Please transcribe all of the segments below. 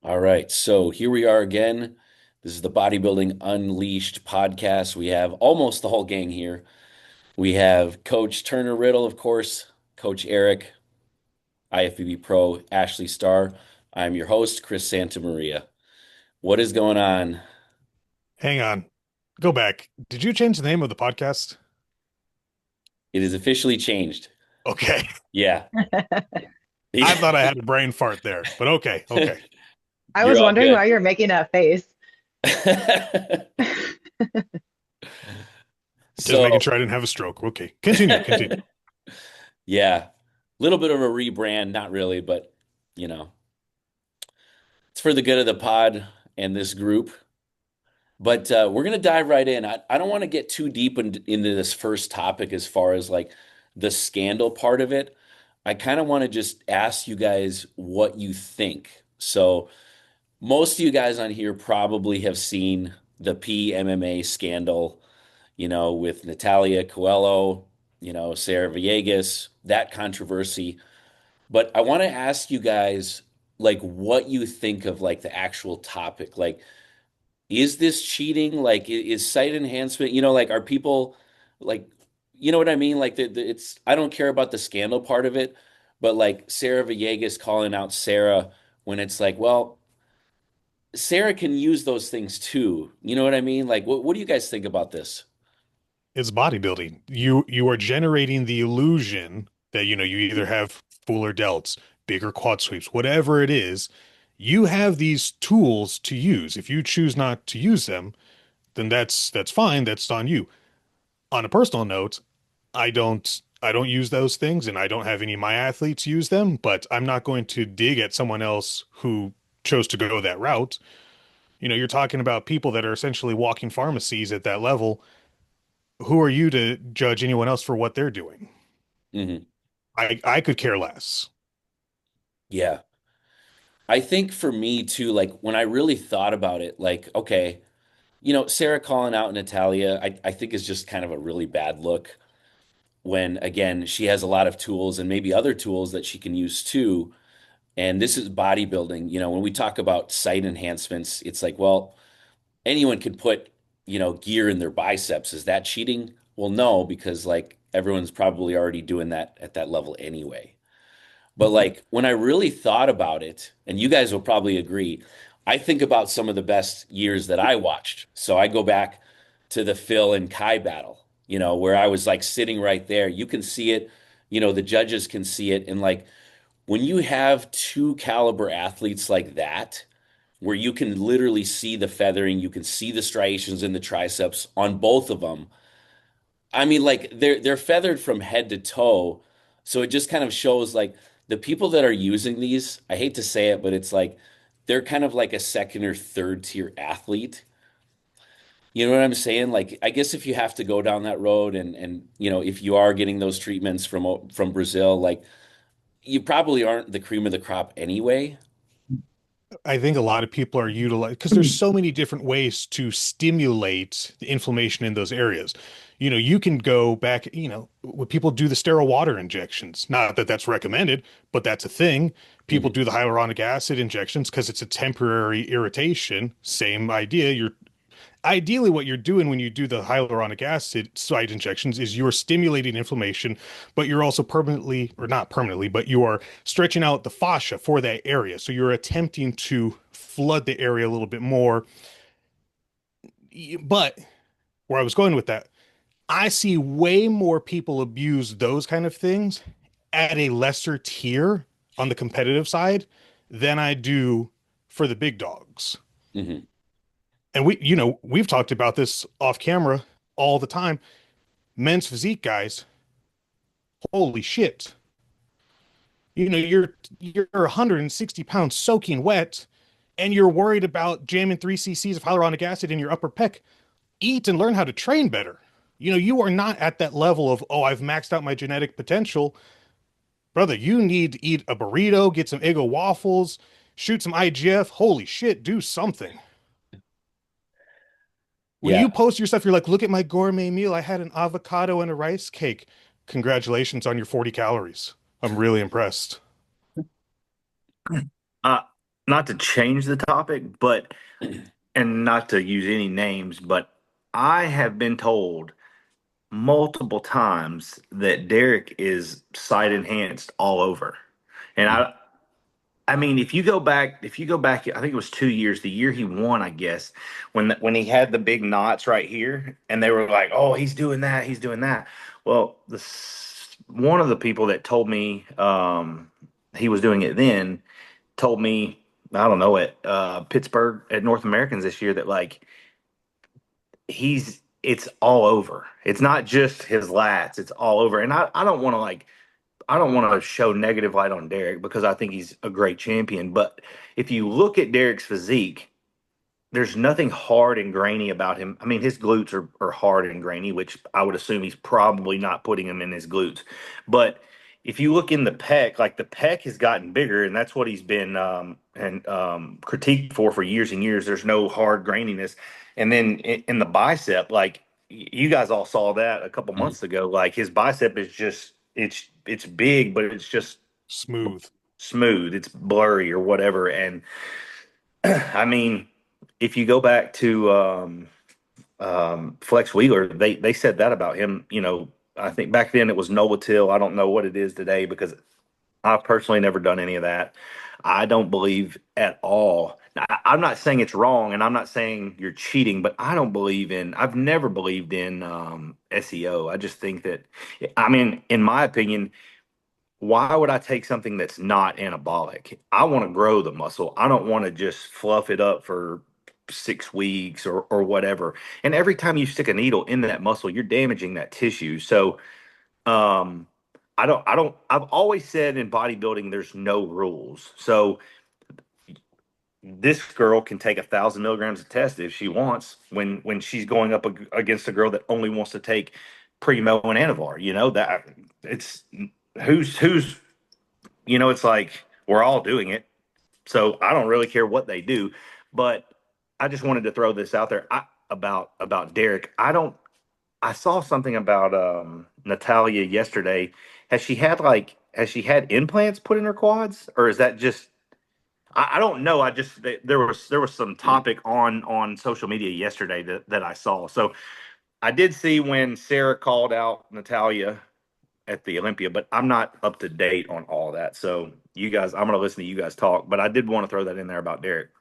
All right, so here we are again. This is the Bodybuilding Unleashed podcast. We have almost the whole gang here. We have Coach Turner Riddle, of course, Coach Eric, IFBB Pro, Ashley Starr. I'm your host, Chris Santamaria. What is going on? Hang on. Go back. Did you change the name of the podcast? It is officially changed. Okay. Yeah. I thought I had a brain fart there, but okay. I You're was all wondering good. why you're making that face. Just So, making sure I didn't have a stroke. Okay. Continue. yeah, a little bit of a rebrand, not really, but you know, it's for the good of the pod and this group. But we're going to dive right in. I don't want to get too deep into this first topic as far as like the scandal part of it. I kind of want to just ask you guys what you think. So, most of you guys on here probably have seen the PMMA scandal, with Natalia Coelho, Sarah Villegas, that controversy. But I want to ask you guys like what you think of like the actual topic. Like, is this cheating? Like, is site enhancement, like, are people like, you know what I mean? Like, it's, I don't care about the scandal part of it, but like Sarah Villegas calling out Sarah when it's like, well, Sarah can use those things too. You know what I mean? Like, what do you guys think about this? It's bodybuilding. You are generating the illusion that you either have fuller delts, bigger quad sweeps, whatever it is. You have these tools to use. If you choose not to use them, then that's fine. That's on you. On a personal note, I don't use those things and I don't have any of my athletes use them, but I'm not going to dig at someone else who chose to go that route. You're talking about people that are essentially walking pharmacies at that level. Who are you to judge anyone else for what they're doing? Hmm. I could care less. Yeah. I think for me too, like when I really thought about it, like, okay, Sarah calling out Natalia, I think is just kind of a really bad look when, again, she has a lot of tools and maybe other tools that she can use too. And this is bodybuilding. When we talk about site enhancements, it's like, well, anyone can put, gear in their biceps. Is that cheating? Well, no, because like everyone's probably already doing that at that level anyway. But like when I really thought about it, and you guys will probably agree, I think about some of the best years that I watched. So I go back to the Phil and Kai battle, where I was like sitting right there. You can see it, the judges can see it. And like when you have two caliber athletes like that, where you can literally see the feathering, you can see the striations in the triceps on both of them. I mean, like they're feathered from head to toe, so it just kind of shows like the people that are using these, I hate to say it, but it's like they're kind of like a second or third tier athlete. You know what I'm saying? Like, I guess if you have to go down that road and if you are getting those treatments from Brazil, like you probably aren't the cream of the crop anyway. I think a lot of people are utilizing because there's so many different ways to stimulate the inflammation in those areas. You can go back, when people do the sterile water injections, not that that's recommended, but that's a thing. People Mhm. do the hyaluronic acid injections because it's a temporary irritation. Same idea. You're ideally what you're doing when you do the hyaluronic acid site injections is you're stimulating inflammation, but you're also permanently, or not permanently, but you are stretching out the fascia for that area. So you're attempting to flood the area a little bit more. But where I was going with that, I see way more people abuse those kind of things at a lesser tier on the competitive side than I do for the big dogs. Mhm. And we've talked about this off camera all the time. Men's physique guys, holy shit. You're 160 pounds soaking wet, and you're worried about jamming 3 cc's of hyaluronic acid in your upper pec. Eat and learn how to train better. You are not at that level of, oh, I've maxed out my genetic potential. Brother, you need to eat a burrito, get some Eggo waffles, shoot some IGF. Holy shit, do something. When Yeah. you post your stuff, you're like, look at my gourmet meal. I had an avocado and a rice cake. Congratulations on your 40 calories. I'm really impressed. Uh, not to change the topic, but and not to use any names, but I have been told multiple times that Derek is site enhanced all over. And I mean, if you go back, I think it was 2 years, the year he won, I guess, when he had the big knots right here, and they were like, "Oh, he's doing that, he's doing that." Well, one of the people that told me he was doing it then told me, I don't know, at Pittsburgh at North Americans this year that like it's all over. It's not just his lats; it's all over. And I don't want to like I don't want to show negative light on Derek because I think he's a great champion. But if you look at Derek's physique, there's nothing hard and grainy about him. I mean, his glutes are hard and grainy, which I would assume he's probably not putting them in his glutes. But if you look in the pec, like the pec has gotten bigger, and that's what he's been critiqued for years and years. There's no hard graininess, and then in the bicep, like you guys all saw that a couple Mhm. months ago. Like his bicep is just it's big, but it's just Smooth. smooth. It's blurry or whatever, and I mean, if you go back to Flex Wheeler, they said that about him. You know, I think back then it was Novotil. I don't know what it is today because I've personally never done any of that. I don't believe at all. Now, I'm not saying it's wrong, and I'm not saying you're cheating, but I don't believe in. I've never believed in SEO. I just think that, I mean, in my opinion, why would I take something that's not anabolic? I want to grow the muscle. I don't want to just fluff it up for 6 weeks or whatever. And every time you stick a needle in that muscle, you're damaging that tissue. So um I've always said in bodybuilding there's no rules. So this girl can take 1,000 milligrams of test if she wants when she's going up against a girl that only wants to take Primo and Anavar. You know that it's who's it's like we're all doing it. So I don't really care what they do, but I just wanted to throw this out there about Derek. I saw something about Natalia yesterday. Has she had implants put in her quads, or is that just I don't know. I just there was some topic on social media yesterday that I saw. So I did see when Sarah called out Natalia at the Olympia, but I'm not up to date on all that. So you guys, I'm gonna listen to you guys talk, but I did want to throw that in there about Derek.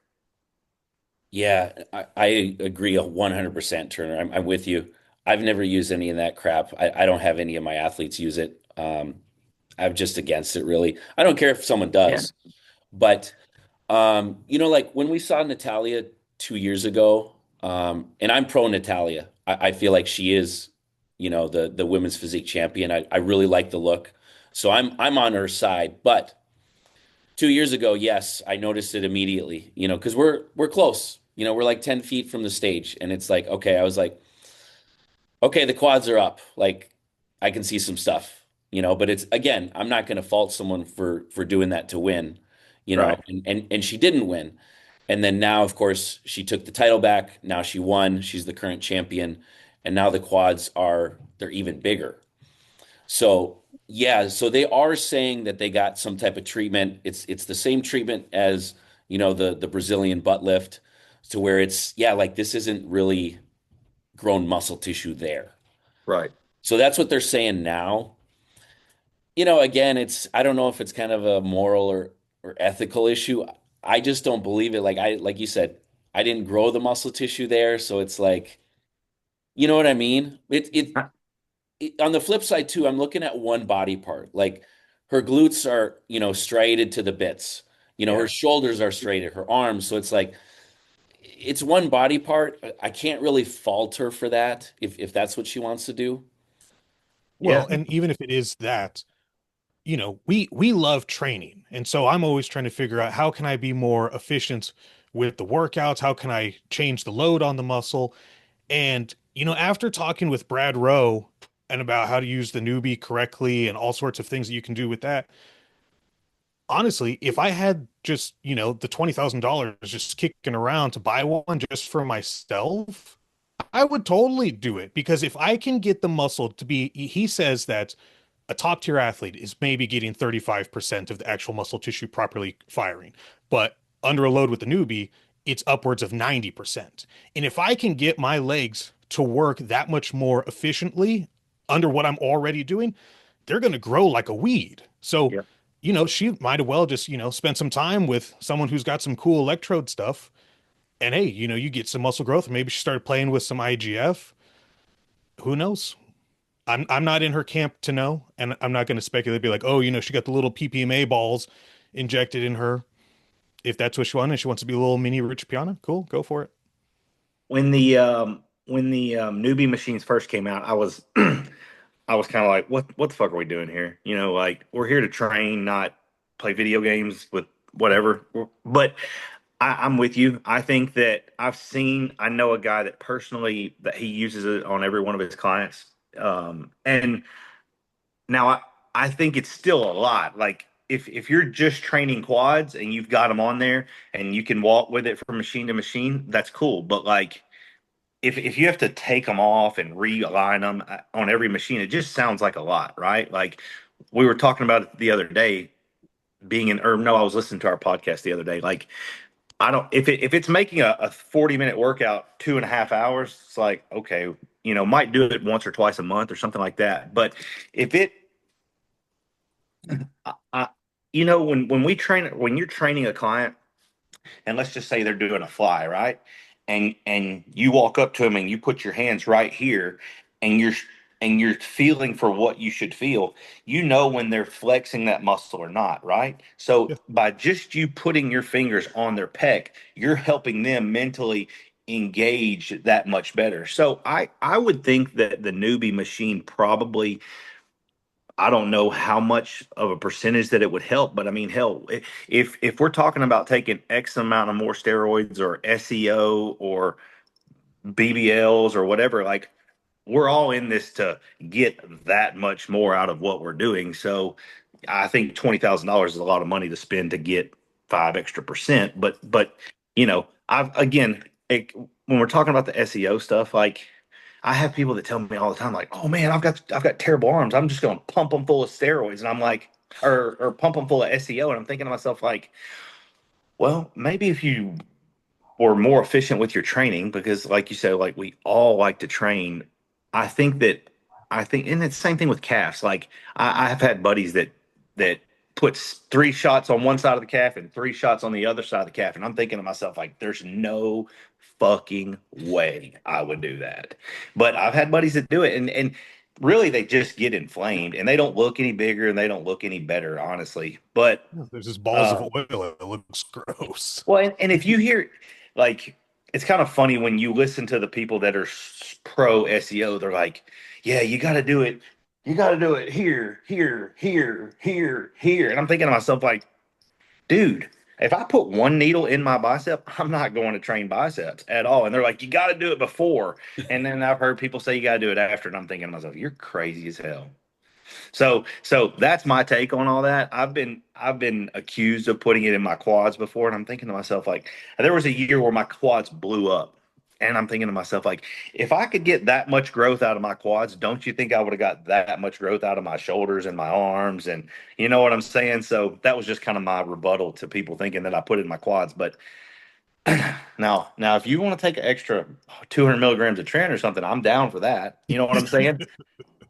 Yeah, I agree 100%, Turner. I'm with you. I've never used any of that crap. I don't have any of my athletes use it. I'm just against it, really. I don't care if someone Yeah, does, but like when we saw Natalia 2 years ago, and I'm pro Natalia. I feel like she is, the women's physique champion. I really like the look, so I'm on her side. But 2 years ago, yes, I noticed it immediately. Because we're close. We're like 10 feet from the stage, and it's like, okay, I was like, okay, the quads are up. Like I can see some stuff. But it's again, I'm not going to fault someone for doing that to win. right. And she didn't win. And then now, of course, she took the title back. Now she won. She's the current champion. And now the quads they're even bigger. So yeah, so they are saying that they got some type of treatment. It's the same treatment as, the Brazilian butt lift, to where it's, yeah, like this isn't really grown muscle tissue there. Right. So that's what they're saying now. Again, I don't know if it's kind of a moral or ethical issue. I just don't believe it. Like you said, I didn't grow the muscle tissue there, so it's like, you know what I mean? On the flip side too, I'm looking at one body part. Like her glutes are, striated to the bits. Her Yeah. shoulders are straighted, her arms. So it's like it's one body part. I can't really fault her for that if that's what she wants to do. Yeah. Well, and even if it is that, we love training. And so I'm always trying to figure out how can I be more efficient with the workouts? How can I change the load on the muscle? And, after talking with Brad Rowe and about how to use the newbie correctly and all sorts of things that you can do with that, honestly, if I had just, the $20,000 just kicking around to buy one just for myself, I would totally do it because if I can get the muscle to be, he says that a top tier athlete is maybe getting 35% of the actual muscle tissue properly firing. But under a load with the newbie, it's upwards of 90%. And if I can get my legs to work that much more efficiently under what I'm already doing, they're going to grow like a weed. So, Yeah. she might as well just, spend some time with someone who's got some cool electrode stuff. And hey, you get some muscle growth. Maybe she started playing with some IGF. Who knows? I'm not in her camp to know, and I'm not going to speculate, be like, oh, she got the little PPMA balls injected in her. If that's what she wanted, and she wants to be a little mini Rich Piana, cool, go for it. When the newbie machines first came out, I was I was kind of like, what the fuck are we doing here? Like we're here to train, not play video games with whatever. But I'm with you. I think that I know a guy that personally that he uses it on every one of his clients. And now I think it's still a lot. Like if you're just training quads and you've got them on there and you can walk with it from machine to machine, that's cool. But like if you have to take them off and realign them on every machine, it just sounds like a lot, right? Like we were talking about it the other day, or no, I was listening to our podcast the other day. Like I don't if it's making a 40-minute workout 2.5 hours, it's like okay, might do it once or twice a month or something like that. But if it I, when you're training a client, and let's just say they're doing a fly, right? And you walk up to them and you put your hands right here, and you're feeling for what you should feel. When they're flexing that muscle or not, right? So Yeah. by just you putting your fingers on their pec, you're helping them mentally engage that much better. So I would think that the newbie machine probably, I don't know how much of a percentage that it would help, but I mean, hell, if we're talking about taking X amount of more steroids or SEO or BBLs or whatever, like we're all in this to get that much more out of what we're doing. So I think $20,000 is a lot of money to spend to get 5 extra percent. But I've again, when we're talking about the SEO stuff, like I have people that tell me all the time, like, "Oh man, I've got terrible arms. I'm just going to pump them full of steroids," and I'm like, or pump them full of SEO, and I'm thinking to myself, like, well, maybe if you were more efficient with your training, because like you said, like we all like to train. I think that and it's the same thing with calves. Like I've had buddies that puts 3 shots on one side of the calf and 3 shots on the other side of the calf, and I'm thinking to myself, like, there's no fucking way I would do that. But I've had buddies that do it, and really they just get inflamed, and they don't look any bigger and they don't look any better, honestly. But There's just balls of uh, oil. It looks gross. well, and if you hear, like, it's kind of funny when you listen to the people that are pro SEO, they're like, yeah, you got to do it. You got to do it here, here, here, here, here. And I'm thinking to myself, like, dude, if I put one needle in my bicep, I'm not going to train biceps at all. And they're like, you got to do it before. And then I've heard people say you got to do it after. And I'm thinking to myself, you're crazy as hell. So that's my take on all that. I've been accused of putting it in my quads before, and I'm thinking to myself, like, there was a year where my quads blew up. And I'm thinking to myself, like, if I could get that much growth out of my quads, don't you think I would have got that much growth out of my shoulders and my arms? And you know what I'm saying? So that was just kind of my rebuttal to people thinking that I put it in my quads. But now, if you want to take an extra 200 milligrams of tren or something, I'm down for that. You know what I'm saying?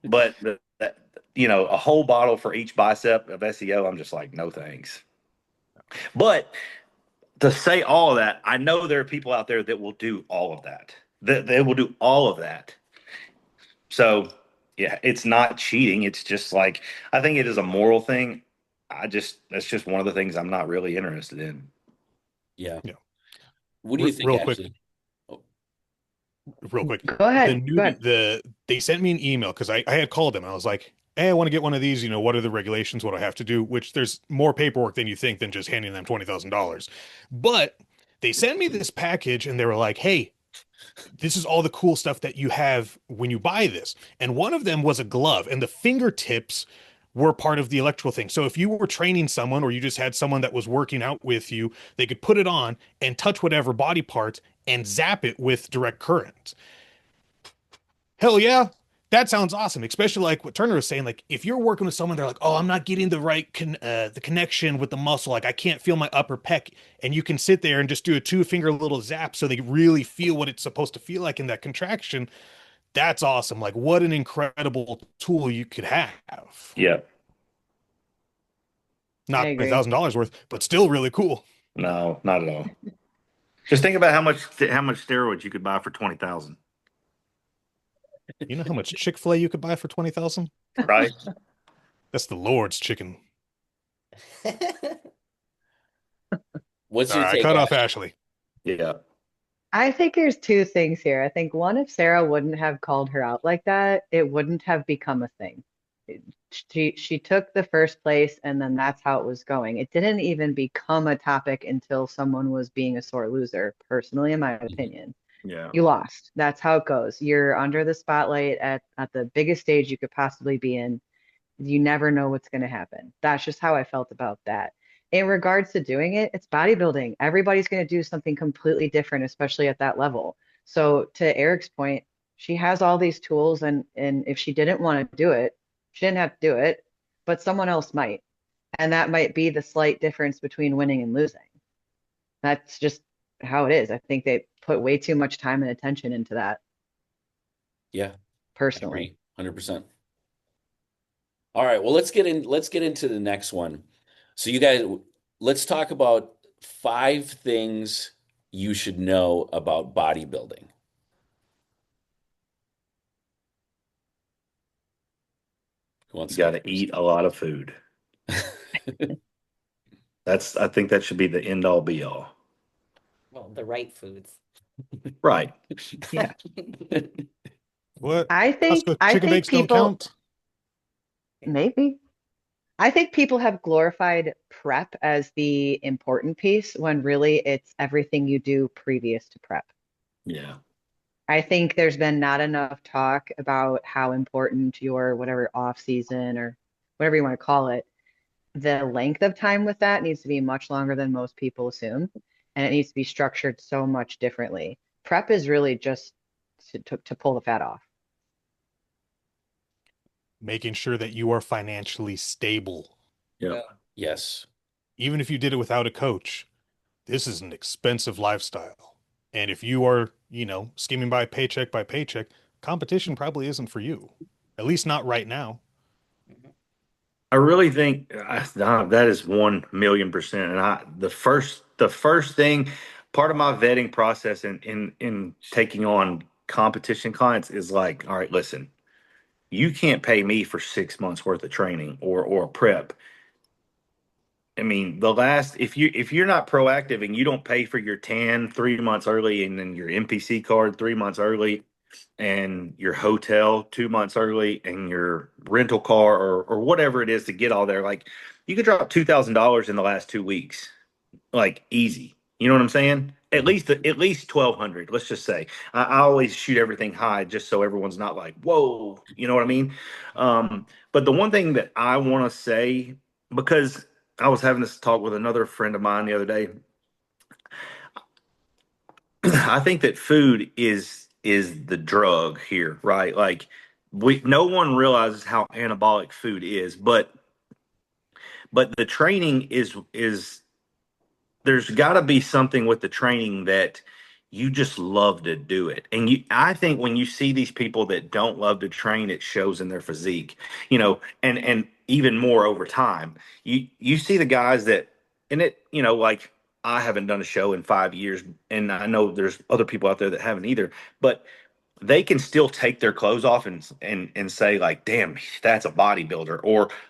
But a whole bottle for each bicep of SEO, I'm just like, no thanks. But to say all of that, I know there are people out there that will do all of that. That they will do all of that. So yeah, it's not cheating. It's just like I think it is a moral thing. That's just one of the things I'm not really interested in. Yeah. Yeah. What do you think, Real quick, Ashley? Oh, real quick. Go The ahead. Go newbie, ahead. they sent me an email because I had called them and I was like, hey, I want to get one of these. What are the regulations? What do I have to do? Which there's more paperwork than you think than just handing them $20,000. But they sent me this package and they were like, hey, this is all the cool stuff that you have when you buy this. And one of them was a glove, and the fingertips were part of the electrical thing. So if you were training someone or you just had someone that was working out with you, they could put it on and touch whatever body part and zap it with direct current. Hell yeah. That sounds awesome, especially like what Turner was saying. Like, if you're working with someone, they're like, "Oh, I'm not getting the right the connection with the muscle. Like, I can't feel my upper pec," and you can sit there and just do a two-finger little zap, so they really feel what it's supposed to feel like in that contraction. That's awesome. Like, what an incredible tool you could have. Yeah. I Not agree. $20,000 worth, but still really cool. No, not at all. Just think about how much steroids you could buy for 20,000, You know how much Chick-fil-A you could buy for 20,000? right? That's the Lord's chicken. What's All your right, take, cut off Ash? Ashley. Yeah. I think there's two things here. I think one, if Sarah wouldn't have called her out like that, it wouldn't have become a thing. She took the first place and then that's how it was going. It didn't even become a topic until someone was being a sore loser, personally, in my Mhm. opinion. Yeah. You lost. That's how it goes. You're under the spotlight at the biggest stage you could possibly be in. You never know what's going to happen. That's just how I felt about that. In regards to doing it, it's bodybuilding. Everybody's going to do something completely different, especially at that level. So to Eric's point, she has all these tools and if she didn't want to do it, she didn't have to do it, but someone else might. And that might be the slight difference between winning and losing. That's just how it is. I think they put way too much time and attention into that Yeah, I personally. agree. 100%. All right, well, let's get into the next one. So you guys, let's talk about 5 things you should know about bodybuilding. Who wants You to go got to first? eat a lot of food. I think that should be the end all be all. Well, the right foods. Right. Yeah. What? I think Costco I chicken think bakes don't people count? maybe I think people have glorified prep as the important piece when really it's everything you do previous to prep. Yeah. I think there's been not enough talk about how important your whatever off season or whatever you want to call it, the length of time with that needs to be much longer than most people assume, and it needs to be structured so much differently. Prep is really just to pull the fat off. Making sure that you are financially stable. Yeah. Yes. Even if you did it without a coach, this is an expensive lifestyle. And if you are, skimming by paycheck, competition probably isn't for you. At least not right now. I really think that is 1,000,000%. And the first thing, part of my vetting process in taking on competition clients is like, all right, listen, you can't pay me for 6 months worth of training or prep. I mean, if you're not proactive and you don't pay for your tan 3 months early and then your NPC card 3 months early and your hotel 2 months early and your rental car or whatever it is to get all there, like you could drop $2,000 in the last 2 weeks, like easy. You know what I'm saying? Mhm. At least 1,200. Let's just say. I always shoot everything high just so everyone's not like, whoa. You know what I mean? But the one thing that I want to say, because I was having this talk with another friend of mine the other day, I think that food is the drug here, right? Like no one realizes how anabolic food is, but the training is there's got to be something with the training that you just love to do it. And I think when you see these people that don't love to train, it shows in their physique, and even more over time. You see the guys that, and like I haven't done a show in 5 years, and I know there's other people out there that haven't either, but they can still take their clothes off and say like, damn, that's a bodybuilder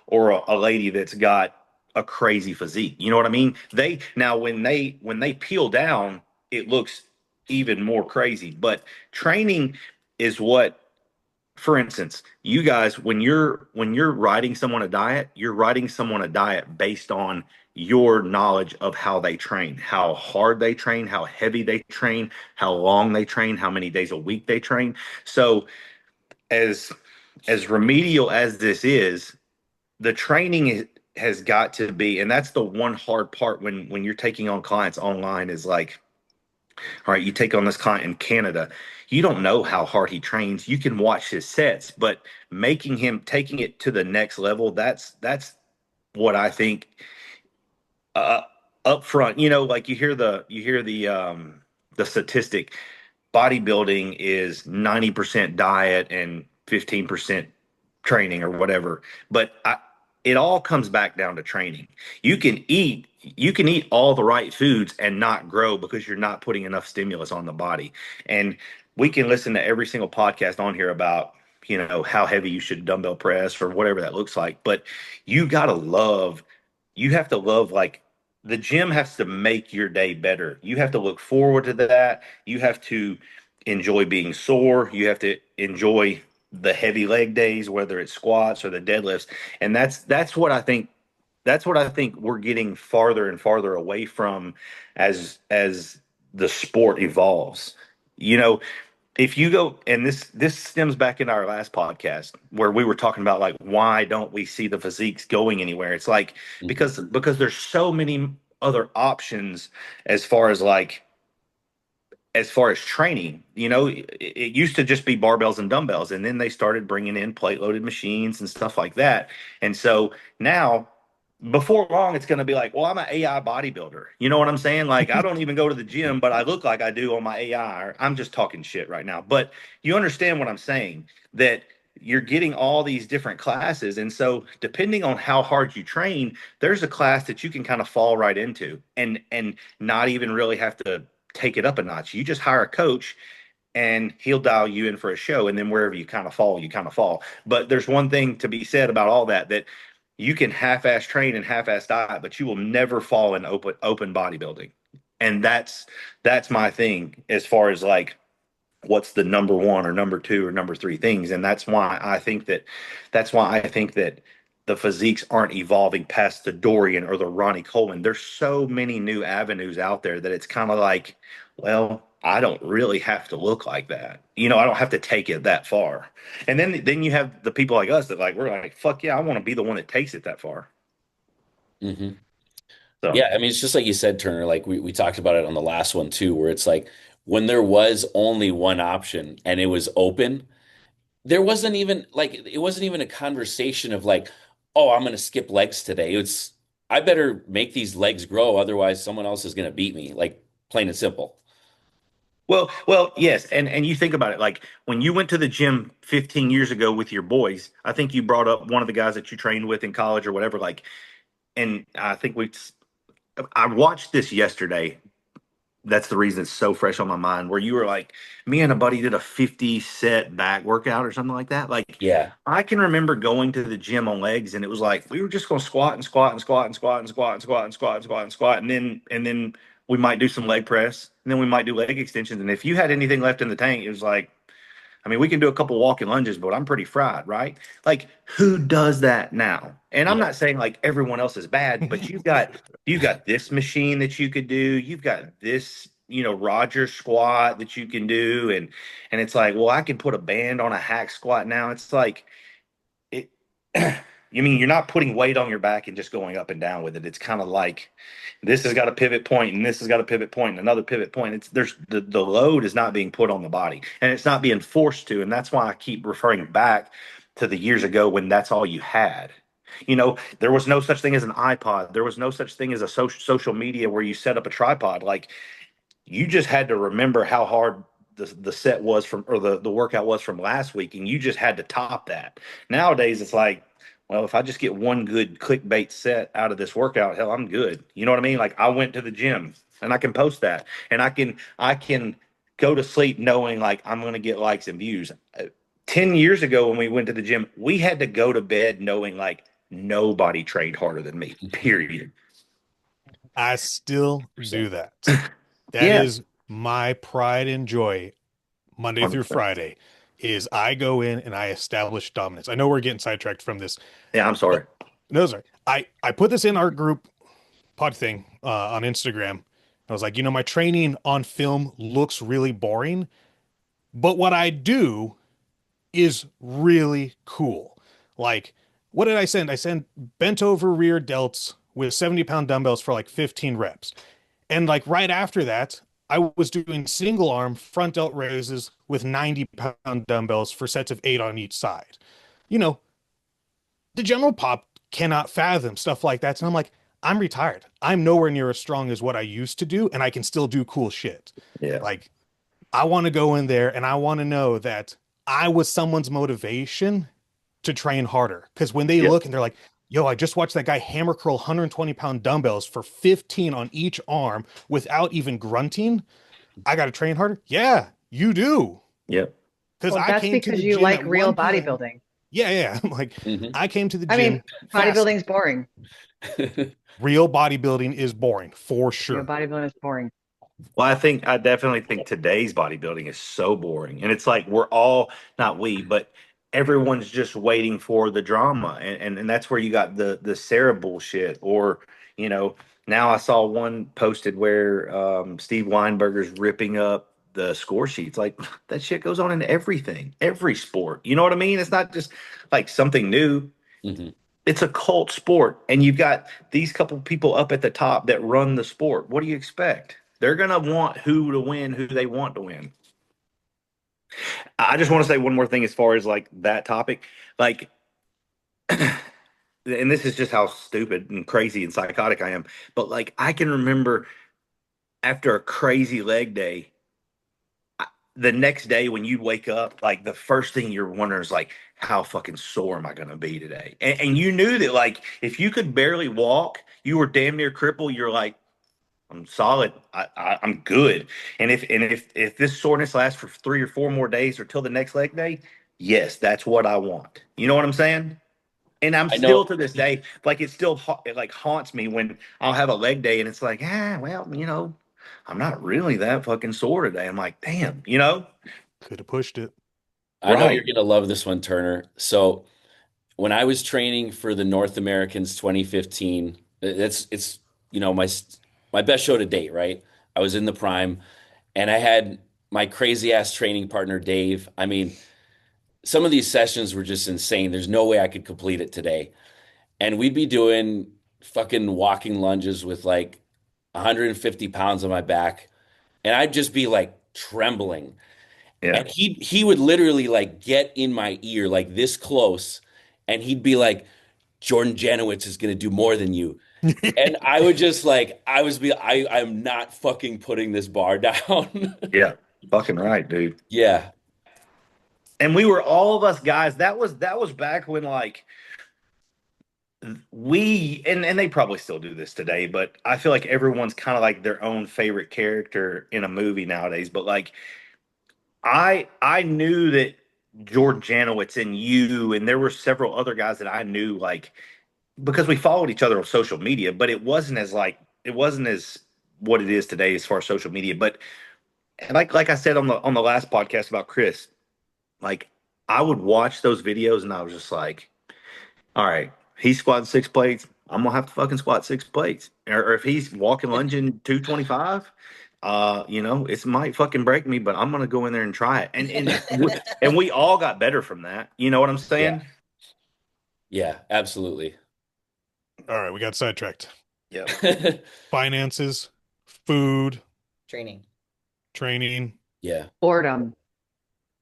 or a lady that's got a crazy physique. You know what I mean? They now when they peel down, it looks even more crazy. But training is what, for instance, you guys, when you're writing someone a diet, you're writing someone a diet based on your knowledge of how they train, how hard they train, how heavy they train, how long they train, how many days a week they train. So as as remedial as this is, the training has got to be, and that's the one hard part when you're taking on clients online is like All right, you take on this client in Canada. You don't know how hard he trains. You can watch his sets, but making him taking it to the next level, that's what I think uh up front. Like you hear the statistic, bodybuilding is 90% diet and 15% training or whatever. But it all comes back down to training. You can eat all the right foods and not grow because you're not putting enough stimulus on the body. And we can listen to every single podcast on here about, how heavy you should dumbbell press or whatever that looks like. But you got to love, you have to love, like, the gym has to make your day better. You have to look forward to that. You have to enjoy being sore. You have to enjoy the heavy leg days, whether it's squats or the deadlifts. And that's what I think we're getting farther and farther away from as the sport evolves. You know, if you go, and this stems back in our last podcast where we were talking about, like, why don't we see the physiques going anywhere? It's like Mhm. because there's so many other options as far as, like, as far as training. It used to just be barbells and dumbbells, and then they started bringing in plate loaded machines and stuff like that. And so now, before long, it's going to be like, well, I'm an AI bodybuilder. You know what I'm saying? Like, I don't even go to the gym, but I look like I do on my AI. I'm just talking shit right now, but you understand what I'm saying, that you're getting all these different classes. And so, depending on how hard you train, there's a class that you can kind of fall right into and not even really have to take it up a notch. You just hire a coach and he'll dial you in for a show. And then wherever you kind of fall, you kind of fall. But there's one thing to be said about all that, that you can half-ass train and half-ass diet, but you will never fall in open bodybuilding. And that's my thing as far as, like, what's the number one or number two or number three things. And that's why I think that the physiques aren't evolving past the Dorian or the Ronnie Coleman. There's so many new avenues out there that it's kind of like, well, I don't really have to look like that. I don't have to take it that far. And then you have the people like us that, like, we're like, fuck yeah, I want to be the one that takes it that far. Mhm. So Yeah, I mean, it's just like you said, Turner, like we talked about it on the last one too, where it's like when there was only one option and it was open, there wasn't even like it wasn't even a conversation of like, oh, I'm gonna skip legs today. It's I better make these legs grow, otherwise someone else is gonna beat me, like plain and simple. well, yes, and you think about it, like when you went to the gym 15 years ago with your boys. I think you brought up one of the guys that you trained with in college or whatever, like, and I watched this yesterday. That's the reason it's so fresh on my mind. Where you were like, me and a buddy did a 50 set back workout or something like that. Like, Yeah. I can remember going to the gym on legs, and it was like we were just going to squat and squat and squat and squat and squat and squat and squat and squat and squat, and then we might do some leg press, and then we might do leg extensions. And if you had anything left in the tank, it was like, I mean, we can do a couple walking lunges, but I'm pretty fried, right? Like, who does that now? And I'm Yeah. not saying like everyone else is bad, but you've got this machine that you could do. You've got this, Roger squat that you can do, and it's like, well, I can put a band on a hack squat now. It's like it. You mean you're not putting weight on your back and just going up and down with it. It's kind of like this has got a pivot point and this has got a pivot point and another pivot point. It's there's the load is not being put on the body and it's not being forced to. And that's why I keep referring back to the years ago when that's all you had. There was no such thing as an iPod. There was no such thing as a social media where you set up a tripod. Like, you just had to remember how hard the set was from, or the workout was from last week, and you just had to top that. Nowadays it's like, well, if I just get one good clickbait set out of this workout, hell, I'm good. You know what I mean? Like, I went to the gym and I can post that, and I can go to sleep knowing, like, I'm going to get likes and views. 10 years ago when we went to the gym, we had to go to bed knowing, like, nobody trained harder than me, period. I still do 100%. that. That Yeah. is my pride and joy Monday through 100%. Friday is I go in and I establish dominance. I know we're getting sidetracked from this, Yeah, I'm but sorry. no, sorry. I put this in our group pod thing on Instagram. I was like, my training on film looks really boring, but what I do is really cool. Like, what did I send? I sent bent over rear delts with 70-pound dumbbells for like 15 reps. And like right after that, I was doing single arm front delt raises with 90-pound dumbbells for sets of 8 on each side. You know, the general pop cannot fathom stuff like that. And I'm like, I'm retired. I'm nowhere near as strong as what I used to do, and I can still do cool shit. Yeah. Like, I want to go in there and I want to know that I was someone's motivation to train harder. Because when they Yeah. look and they're like, yo, I just watched that guy hammer curl 120-pound dumbbells for 15 on each arm without even grunting. I got to train harder. Yeah, you do. Yeah. Because Well, I that's came to because the you gym like at real 1 p.m. bodybuilding. Yeah, yeah. Like, Hmm. I came to the I mean, gym fasting. bodybuilding's boring. Real bodybuilding is boring for You know, sure. bodybuilding is boring. Well, I definitely think today's bodybuilding is so boring. And it's like we're all, not we, but everyone's just waiting for the drama. And that's where you got the Sarah bullshit. Or, you know, now I saw one posted where Steve Weinberger's ripping up the score sheets. Like that shit goes on in everything, every sport. You know what I mean? It's not just like something new. Hmm. It's a cult sport, and you've got these couple people up at the top that run the sport. What do you expect? They're gonna want who to win, who they want to win. I just want to say one more thing as far as like that topic, like, and this is just how stupid and crazy and psychotic I am. But like, I can remember after a crazy leg day, the next day when you wake up, like the first thing you're wondering is like, how fucking sore am I gonna be today? And you knew that like if you could barely walk, you were damn near crippled. You're like, I'm solid. I'm good. And if this soreness lasts for 3 or 4 more days or till the next leg day, yes, that's what I want. You know what I'm saying? And I'm I still know. to this day like it still it like haunts me when I'll have a leg day and it's like, well, I'm not really that fucking sore today. I'm like, damn, Could have pushed it. I know you're right? gonna love this one, Turner. So when I was training for the North Americans 2015, it's my best show to date, right? I was in the prime, and I had my crazy ass training partner Dave. I mean, some of these sessions were just insane. There's no way I could complete it today. And we'd be doing fucking walking lunges with like 150 pounds on my back, and I'd just be like trembling. Yeah, And he would literally like get in my ear like this close, and he'd be like, Jordan Janowitz is gonna do more than you. And I would just like I'm not fucking putting this bar down. yeah, fucking right, dude. Yeah. And we were all of us guys. That was back when like we and they probably still do this today, but I feel like everyone's kind of like their own favorite character in a movie nowadays. But like I knew that Jordan Janowitz and you and there were several other guys that I knew like because we followed each other on social media, but it wasn't as what it is today as far as social media. But like I said on the last podcast about Chris, like I would watch those videos and I was just like, all right, he's squatting 6 plates. I'm gonna have to fucking squat 6 plates. Or if he's walking lunging 225, it might fucking break me, but I'm gonna go in there and try it. And we all got better from that. You know what I'm Yeah. saying? Yeah, absolutely. All right, we got sidetracked. Yep. Finances, food, Training. training. Yeah. Boredom.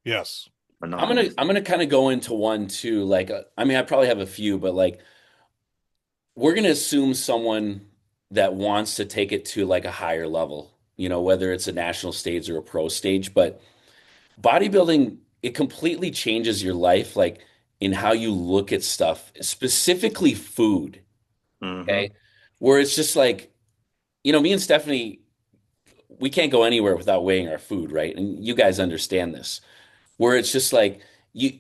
Yes. I'm gonna Monotony. I'm gonna kind of go into one too. Like, I mean, I probably have a few, but like, we're gonna assume someone that wants to take it to like a higher level, whether it's a national stage or a pro stage. But bodybuilding, it completely changes your life, like in how you look at stuff, specifically food. Mm-hmm. Okay. Where it's just like, me and Stephanie, we can't go anywhere without weighing our food, right? And you guys understand this. Where it's just like, you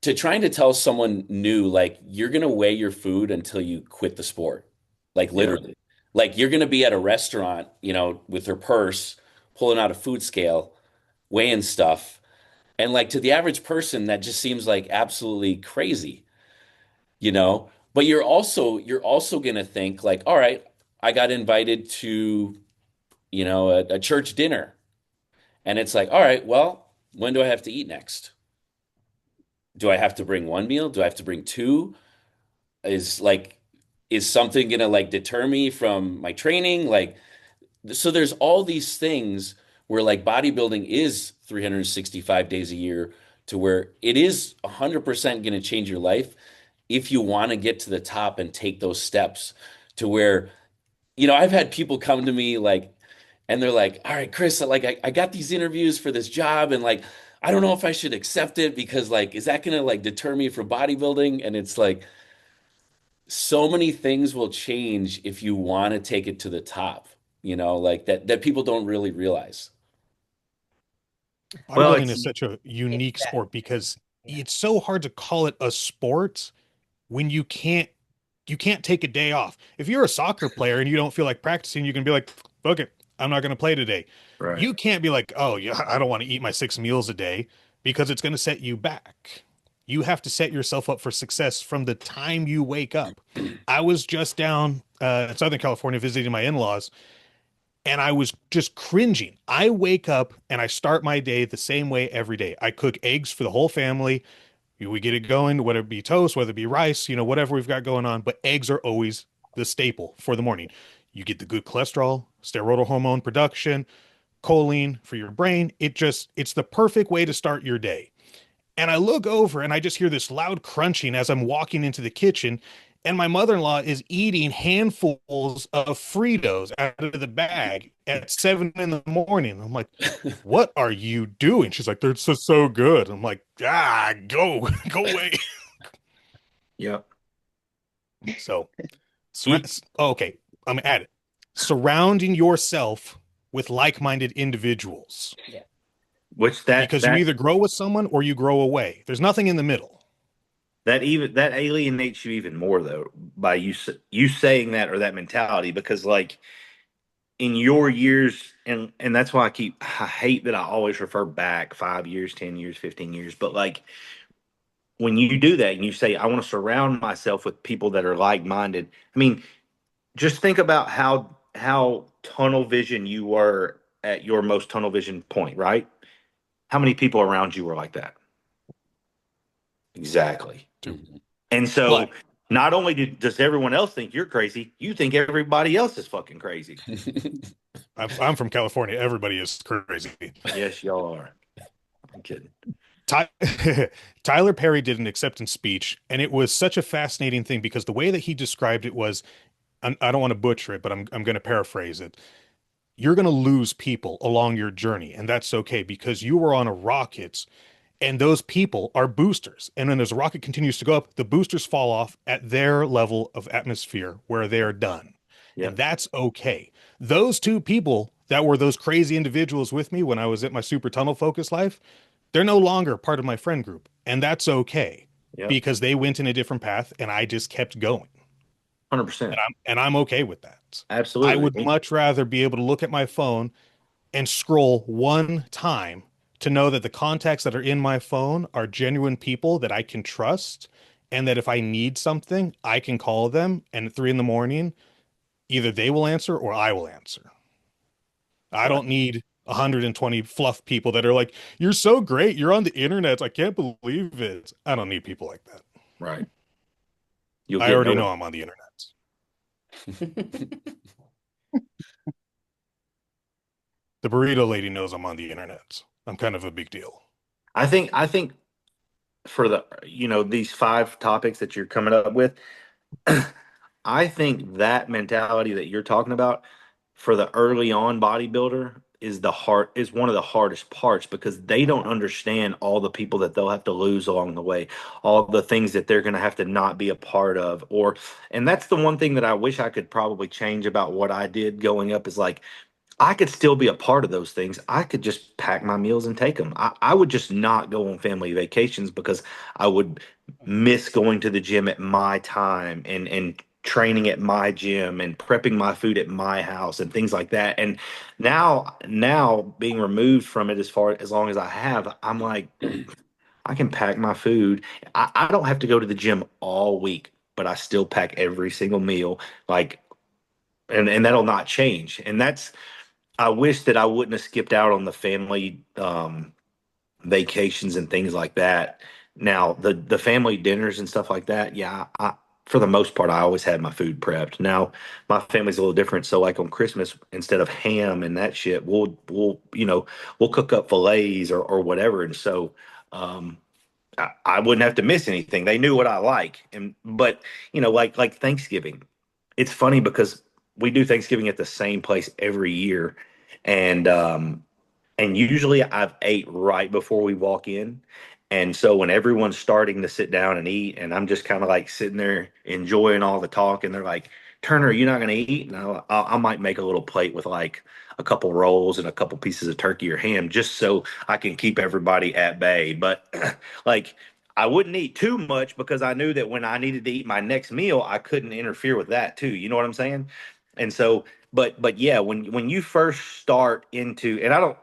to trying to tell someone new, like you're gonna weigh your food until you quit the sport. Like Yeah. literally. Like you're gonna be at a restaurant, with her purse, pulling out a food scale, weighing stuff. And like to the average person, that just seems like absolutely crazy, you know? But you're also gonna think like, all right, I got invited to, a church dinner. And it's like, all right, well, when do I have to eat next? Do I have to bring one meal? Do I have to bring two? Is something gonna like deter me from my training? Like, so there's all these things where like bodybuilding is 365 days a year to where it is 100% going to change your life if you want to get to the top and take those steps to where, I've had people come to me like, and they're like, all right, Chris, like I got these interviews for this job and like, I don't know if I should accept it because like, is that going to like deter me from bodybuilding? And it's like, so many things will change if you want to take it to the top, like that people don't really realize. Well, Bodybuilding it's is such a unique Exactly. sport because Yeah. it's so hard to call it a sport when you can't take a day off. If you're a soccer player and you don't feel like practicing, you can be like, okay, I'm not going to play today. right. You can't be like, oh, yeah, I don't want to eat my 6 meals a day because it's going to set you back. You have to set yourself up for success from the time you wake up. I was just down in Southern California visiting my in-laws, and I was just cringing. I wake up and I start my day the same way every day. I cook eggs for the whole family. We get it going, whether it be toast, whether it be rice, whatever we've got going on. But eggs are always the staple for the morning. You get the good cholesterol, steroidal hormone production, choline for your brain. It's the perfect way to start your day. And I look over and I just hear this loud crunching as I'm walking into the kitchen. And my mother-in-law is eating handfuls of Fritos out of the bag at 7 in the morning. I'm like, what are you doing? She's like, they're so good. I'm like, go, go away. Yep. So, You, okay, I'm at it. Surrounding yourself with like-minded individuals Yeah. Which that because you that either grow with someone or you grow away. There's nothing in the middle. that alienates you even more though by you saying that or that mentality because like in your years and that's why I hate that I always refer back 5 years, 10 years, 15 years, but like when you do that and you say I want to surround myself with people that are like minded. I mean, just think about how tunnel vision you were at your most tunnel vision point, right? How many people around you were like that? Exactly. Too. Mhm. And But so not only does everyone else think you're crazy, you think everybody else is fucking crazy. I'm from California. Everybody is crazy. Yes, y'all are. I'm kidding. Ty Tyler Perry did an acceptance speech, and it was such a fascinating thing because the way that he described it was, I don't want to butcher it, but I'm going to paraphrase it. You're going to lose people along your journey, and that's okay because you were on a rocket, and those people are boosters. And when as a rocket continues to go up, the boosters fall off at their level of atmosphere where they are done. And Yep. that's okay. Those two people that were those crazy individuals with me when I was at my super tunnel focus life, they're no longer part of my friend group. And that's okay Yep. because they went in a different path and I just kept going. And 100%. I'm okay with that. I would Absolutely. much rather be able to look at my phone and scroll one time to know that the contacts that are in my phone are genuine people that I can trust, and that if I need something, I can call them, and at 3 in the morning, either they will answer or I will answer. I Right. don't need 120 fluff people that are like, you're so great, you're on the internet. I can't believe it. I don't need people like that. Right. You'll I get already no. know I'm on the internet. The burrito lady knows I'm on the internet. I'm kind of a big deal. I think for these five topics that you're coming up with, I think that mentality that you're talking about for the early on bodybuilder is one of the hardest parts because they don't understand all the people that they'll have to lose along the way, all the things that they're going to have to not be a part of, and that's the one thing that I wish I could probably change about what I did going up is like I could still be a part of those things. I could just pack my meals and take them. I would just not go on family vacations because I would miss going to the gym at my time and training at my gym and prepping my food at my house and things like that. And now being removed from it as long as I have, I'm like, I can pack my food. I don't have to go to the gym all week, but I still pack every single meal. Like, and that'll not change. And I wish that I wouldn't have skipped out on the family vacations and things like that. Now, the family dinners and stuff like that, yeah, for the most part, I always had my food prepped. Now, my family's a little different. So, like on Christmas, instead of ham and that shit, we'll cook up fillets or whatever. And so, um, I wouldn't have to miss anything. They knew what I like. And but like Thanksgiving, it's funny because we do Thanksgiving at the same place every year, and usually I've ate right before we walk in. And so when everyone's starting to sit down and eat, and I'm just kind of like sitting there enjoying all the talk, and they're like, Turner, you're not going to eat? And I might make a little plate with like a couple rolls and a couple pieces of turkey or ham just so I can keep everybody at bay. But like, I wouldn't eat too much because I knew that when I needed to eat my next meal, I couldn't interfere with that too. You know what I'm saying? And so, but yeah, when you first start into, and I don't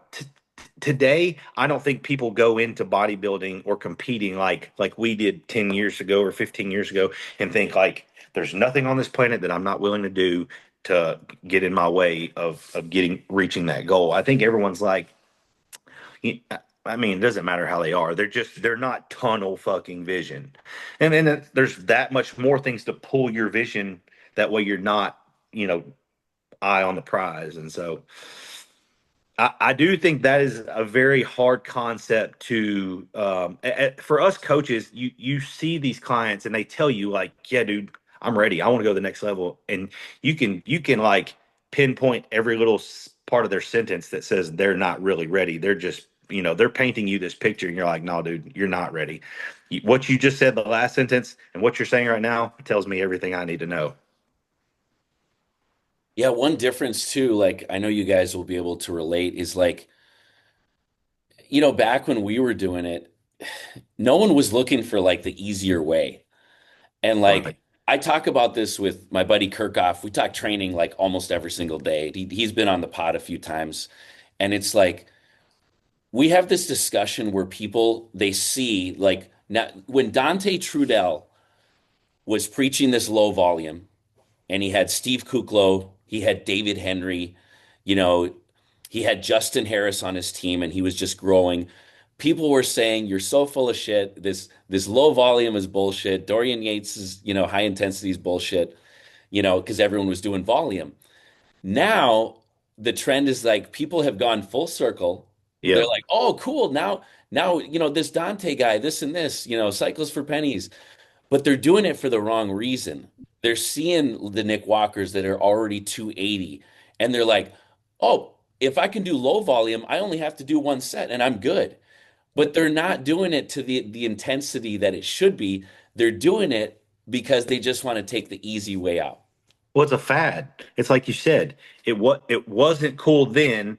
today, I don't think people go into bodybuilding or competing like we did 10 years ago or 15 years ago and think like there's nothing on this planet that I'm not willing to do to get in my way of getting reaching that goal. I think everyone's like, I mean, it doesn't matter how they are. They're not tunnel fucking vision. And then there's that much more things to pull your vision that way you're not, you know, eye on the prize. And so I do think that is a very hard concept to for us coaches. You see these clients and they tell you like, yeah, dude, I'm ready. I want to go to the next level, and you can like pinpoint every little part of their sentence that says they're not really ready. They're just they're painting you this picture, and you're like, no, dude, you're not ready. What you just said, the last sentence, and what you're saying right now tells me everything I need to know. Yeah, one difference too, like I know you guys will be able to relate, is like, back when we were doing it, no one was looking for like the easier way. And Right. like I talk about this with my buddy Kirkhoff. We talk training like almost every single day. He's been on the pod a few times. And it's like we have this discussion where people they see like now when Dante Trudel was preaching this low volume, and he had Steve Kuklo, he had David Henry, you know, he had Justin Harris on his team, and he was just growing. People were saying, "You're so full of shit. This low volume is bullshit. Dorian Yates is, high intensity is bullshit." Because everyone was doing volume. Now the trend is like people have gone full circle. They're Yep. like, "Oh, cool. Now, this Dante guy, this and this, cycles for pennies." But they're doing it for the wrong reason. They're seeing the Nick Walkers that are already 280, and they're like, oh, if I can do low volume, I only have to do one set and I'm good. But they're not doing it to the intensity that it should be. They're doing it because they just want to take the easy way out. Well, it's a fad. It's like you said, it wasn't cool then,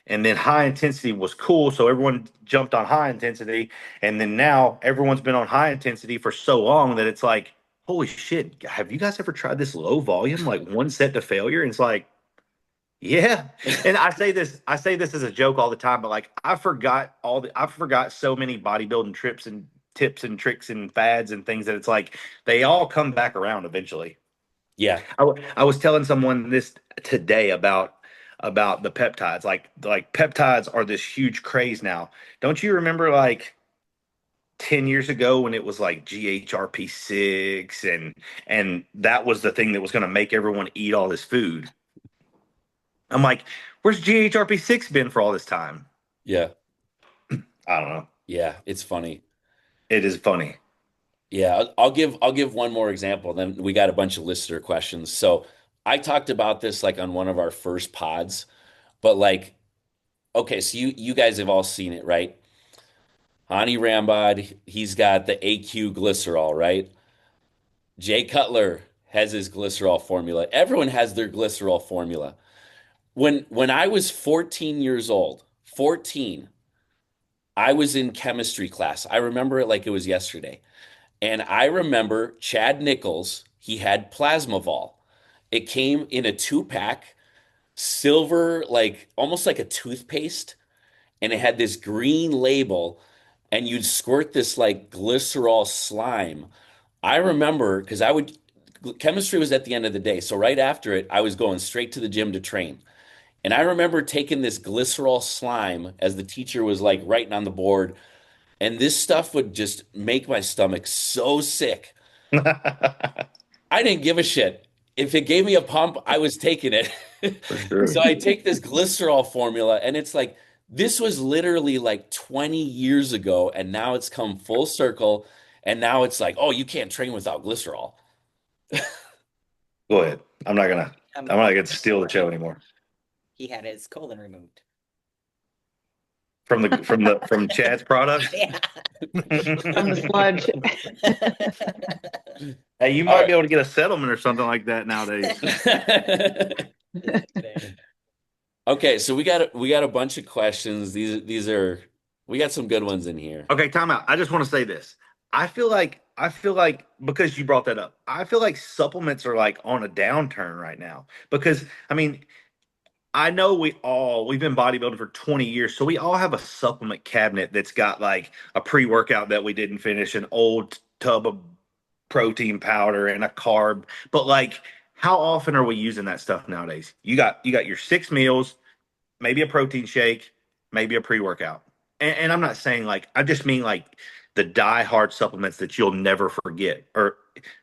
and then high intensity was cool, so everyone jumped on high intensity, and then now everyone's been on high intensity for so long that it's like, holy shit, have you guys ever tried this low volume, like one set to failure? And it's like, yeah. And I say this as a joke all the time, but like I forgot so many bodybuilding trips and tips and tricks and fads and things that it's like they all come back around eventually. Yeah. I was telling someone this today about the peptides. Like peptides are this huge craze now. Don't you remember like 10 years ago when it was like GHRP6 and that was the thing that was going to make everyone eat all this food. I'm like, where's GHRP6 been for all this time? Yeah. I don't know. Yeah. It's funny. It is funny. Yeah, I'll give one more example. Then we got a bunch of listener questions. So I talked about this like on one of our first pods, but like, okay, so you guys have all seen it, right? Hani Rambod, he's got the AQ glycerol, right? Jay Cutler has his glycerol formula. Everyone has their glycerol formula. When I was 14 years old, 14, I was in chemistry class. I remember it like it was yesterday. And I remember Chad Nichols, he had Plasmavol. It came in a 2-pack, silver, like almost like a toothpaste, and it had this green label, and you'd squirt this like glycerol slime. I remember because chemistry was at the end of the day. So right after it, I was going straight to the gym to train. And I remember taking this glycerol slime as the teacher was like writing on the board, and this stuff would just make my stomach so sick. I didn't give a shit. If it gave me a pump, I was taking it. For sure. So I take this glycerol formula, and it's like this was literally like 20 years ago, and now it's come full circle, and now it's like, oh, you can't train without glycerol. Go ahead. I'm not gonna steal the Before show anymore. he had his colon removed. From Chad's products. Yeah. From the sludge. Hey, you All might right. be able to get a settlement or something like that nowadays. Okay, so we got a bunch of questions. These are we got some good ones in here. Okay, time out. I just want to say this. I feel like because you brought that up, I feel like supplements are like on a downturn right now. Because I mean, I know we've been bodybuilding for 20 years, so we all have a supplement cabinet that's got like a pre-workout that we didn't finish, an old tub of protein powder and a carb. But like how often are we using that stuff nowadays? You got your 6 meals, maybe a protein shake, maybe a pre-workout. And I'm not saying like I just mean like the die-hard supplements that you'll never forget, or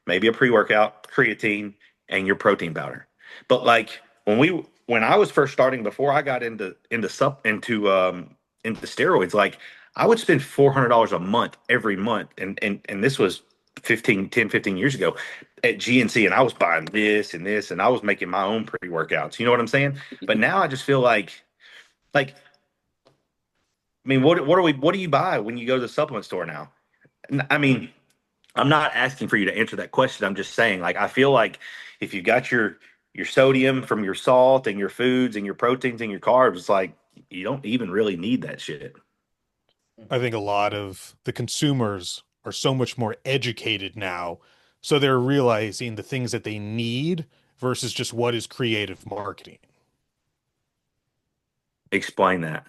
maybe a pre-workout, creatine, and your protein powder. But like when I was first starting before I got into steroids, like I would spend $400 a month every month, and this was 15 years ago at GNC, and I was buying this and this, and I was making my own pre-workouts. You know what I'm saying? But now I just feel like, I mean, what do you buy when you go to the supplement store now? I mean, I'm not asking for you to answer that question. I'm just saying, like, I feel like if you got your sodium from your salt and your foods and your proteins and your carbs, it's like you don't even really need that shit. I think a lot of the consumers are so much more educated now, so they're realizing the things that they need versus just what is creative marketing. Explain that.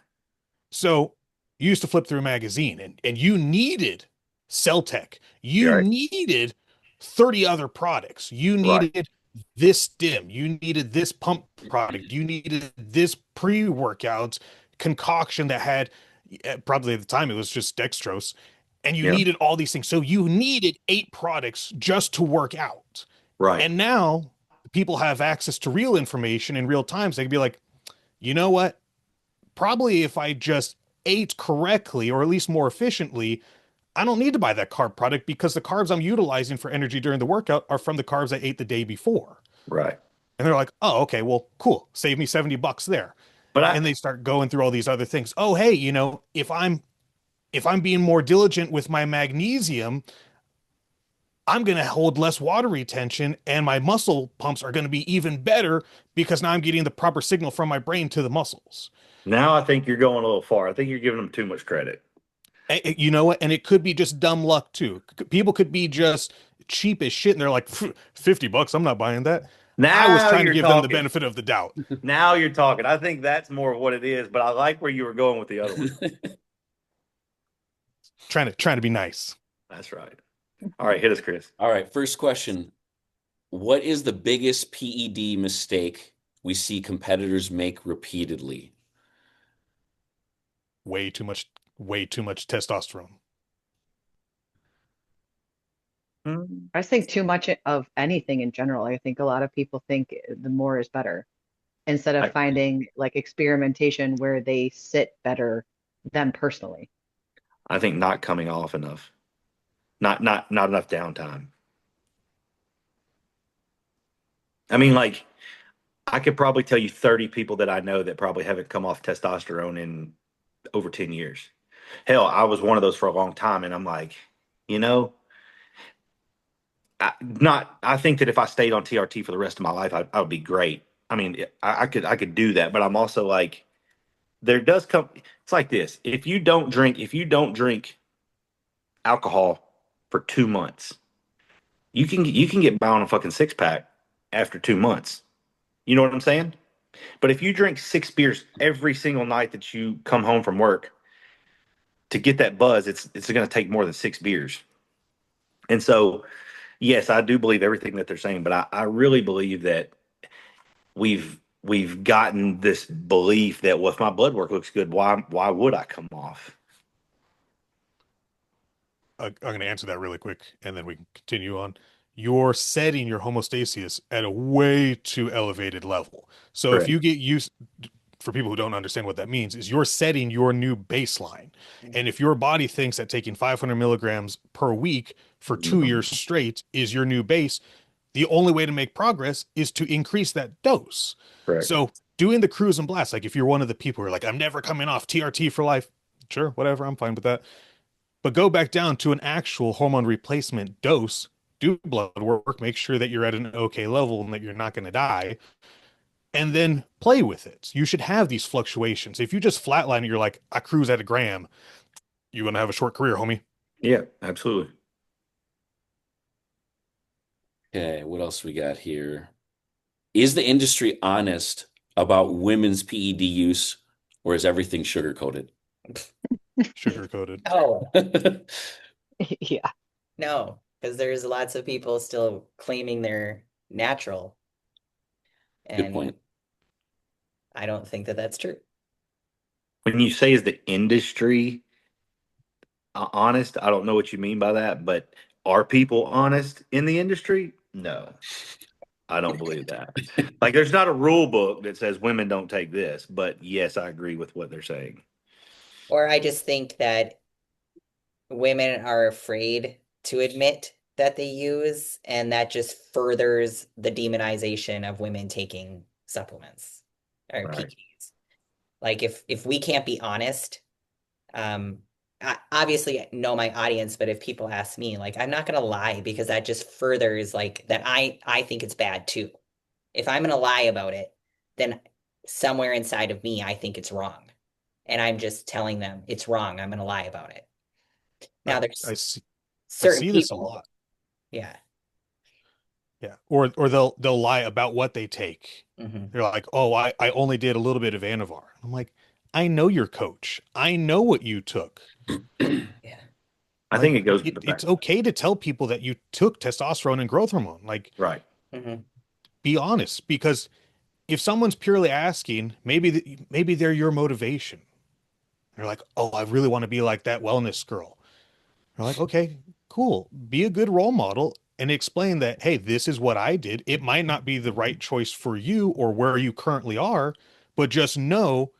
So you used to flip through a magazine and you needed cell tech. You're You right. needed 30 other products. You Right. needed this stim. You needed this pump product. You needed this pre-workout concoction that had probably at the time it was just dextrose. And you Yeah. needed all these things. So you needed 8 products just to work out. Right. And now people have access to real information in real time. So they can be like, you know what? Probably if I just ate correctly or at least more efficiently, I don't need to buy that carb product because the carbs I'm utilizing for energy during the workout are from the carbs I ate the day before. Right. And they're like, oh, okay, well, cool. Save me $70 there. But And they start going through all these other things. Oh, hey, if I'm being more diligent with my magnesium, I'm going to hold less water retention and my muscle pumps are going to be even better because now I'm getting the proper signal from my brain to the muscles. now I think you're going a little far. I think you're giving them too much credit. You know what? And it could be just dumb luck too. People could be just cheap as shit and they're like, $50, I'm not buying that. I was Now trying to you're give them the talking. benefit of the doubt. Now you're talking. I think that's more of what it is, but I like where you were going with the other one. Trying to be nice. That's right. All right, hit us, Chris. All right, first question. What is the biggest PED mistake we see competitors make repeatedly? Way too much, way too much testosterone. I just think too much of anything in general. I think a lot of people think the more is better instead of I, finding like experimentation where they sit better them personally. I think not coming off enough. Not enough downtime. I mean, like I could probably tell you 30 people that I know that probably haven't come off testosterone in over 10 years. Hell, I was one of those for a long time, and I'm like, you know, I think that if I stayed on TRT for the rest of my life, I would be great. I mean, I could do that, but I'm also like, there does come. It's like this: if you don't drink alcohol for 2 months, you can get by on a fucking 6 pack after 2 months. You know what I'm saying? But if you drink 6 beers every single night that you come home from work to get that buzz, it's going to take more than 6 beers. And so, yes, I do believe everything that they're saying, but I really believe that we've gotten this belief that well, if my blood work looks good, why would I come off? I'm going to answer that really quick and then we can continue on. you're setting your homeostasis at a way too elevated level. So if Correct. you get used, for people who don't understand what that means, is you're setting your new baseline. And if your body thinks that taking 500 milligrams per week for 2 years straight is your new base, the only way to make progress is to increase that dose. Correct. So doing the cruise and blast, like if you're one of the people who are like, I'm never coming off TRT for life, sure, whatever, I'm fine with that. But go back down to an actual hormone replacement dose, do blood work, make sure that you're at an okay level and that you're not going to die, and then play with it. You should have these fluctuations. If you just flatline it, you're like, I cruise at a gram, you're going to have a short career, homie. Yeah, absolutely. Okay, what else we got here? Is the industry honest about women's PED use, or is everything sugar coated? Sugar coated. Oh, Yeah. no, because there's lots of people still claiming they're natural, Good and point. I don't think that that's true. When you say is the industry honest, I don't know what you mean by that, but are people honest in the industry? No, I don't believe that. Like, there's not a rule book that says women don't take this, but yes, I agree with what they're saying. Or I just think that women are afraid to admit that they use, and that just furthers the demonization of women taking supplements or Right. PEDs. Like if we can't be honest, I obviously know my audience, but if people ask me, like I'm not gonna lie because that just furthers like that I think it's bad too. If I'm gonna lie about it, then somewhere inside of me I think it's wrong. And I'm just telling them it's wrong. I'm gonna lie about it. Now I, there's I see I certain see this a people, lot. yeah. Yeah. Or they'll lie about what they take. Hmm. They're like, oh, I only did a little bit of Anavar. I'm like, I know your coach. I know what you took. Yeah. I think Like it goes back. it's okay to tell people that you took testosterone and growth hormone. Like, Right. Hmm. be honest, because if someone's purely asking, maybe they're your motivation. They're like, oh, I really want to be like that wellness girl. They're like, okay, cool. Be a good role model and explain that, hey, this is what I did. It might not be the right choice for you or where you currently are, but just know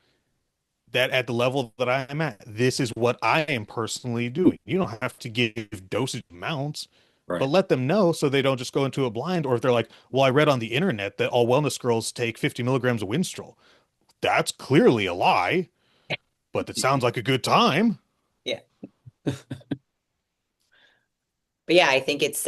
that at the level that I'm at, this is what I am personally doing. You don't have to give dosage amounts, but Right. let them know so they don't just go into a blind. Or if they're like, well, I read on the internet that all wellness girls take 50 milligrams of Winstrol. That's clearly a lie, but it sounds like a good time. Yeah. But yeah, I think it's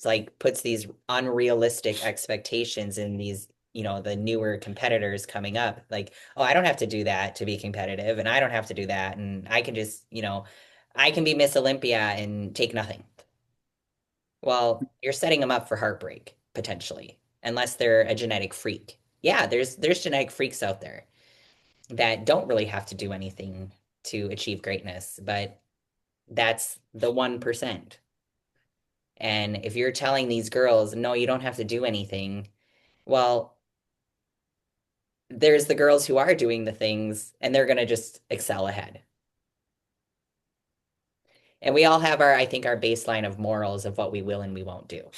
like puts these unrealistic expectations in these, the newer competitors coming up. Like, oh, I don't have to do that to be competitive, and I don't have to do that, and I can just, I can be Miss Olympia and take nothing. Well, you're setting them up for heartbreak potentially, unless they're a genetic freak. Yeah, there's genetic freaks out there that don't really have to do anything to achieve greatness, but that's the 1%. And if you're telling these girls, no, you don't have to do anything, well, there's the girls who are doing the things and they're going to just excel ahead. And we all have I think, our baseline of morals of what we will and we won't do.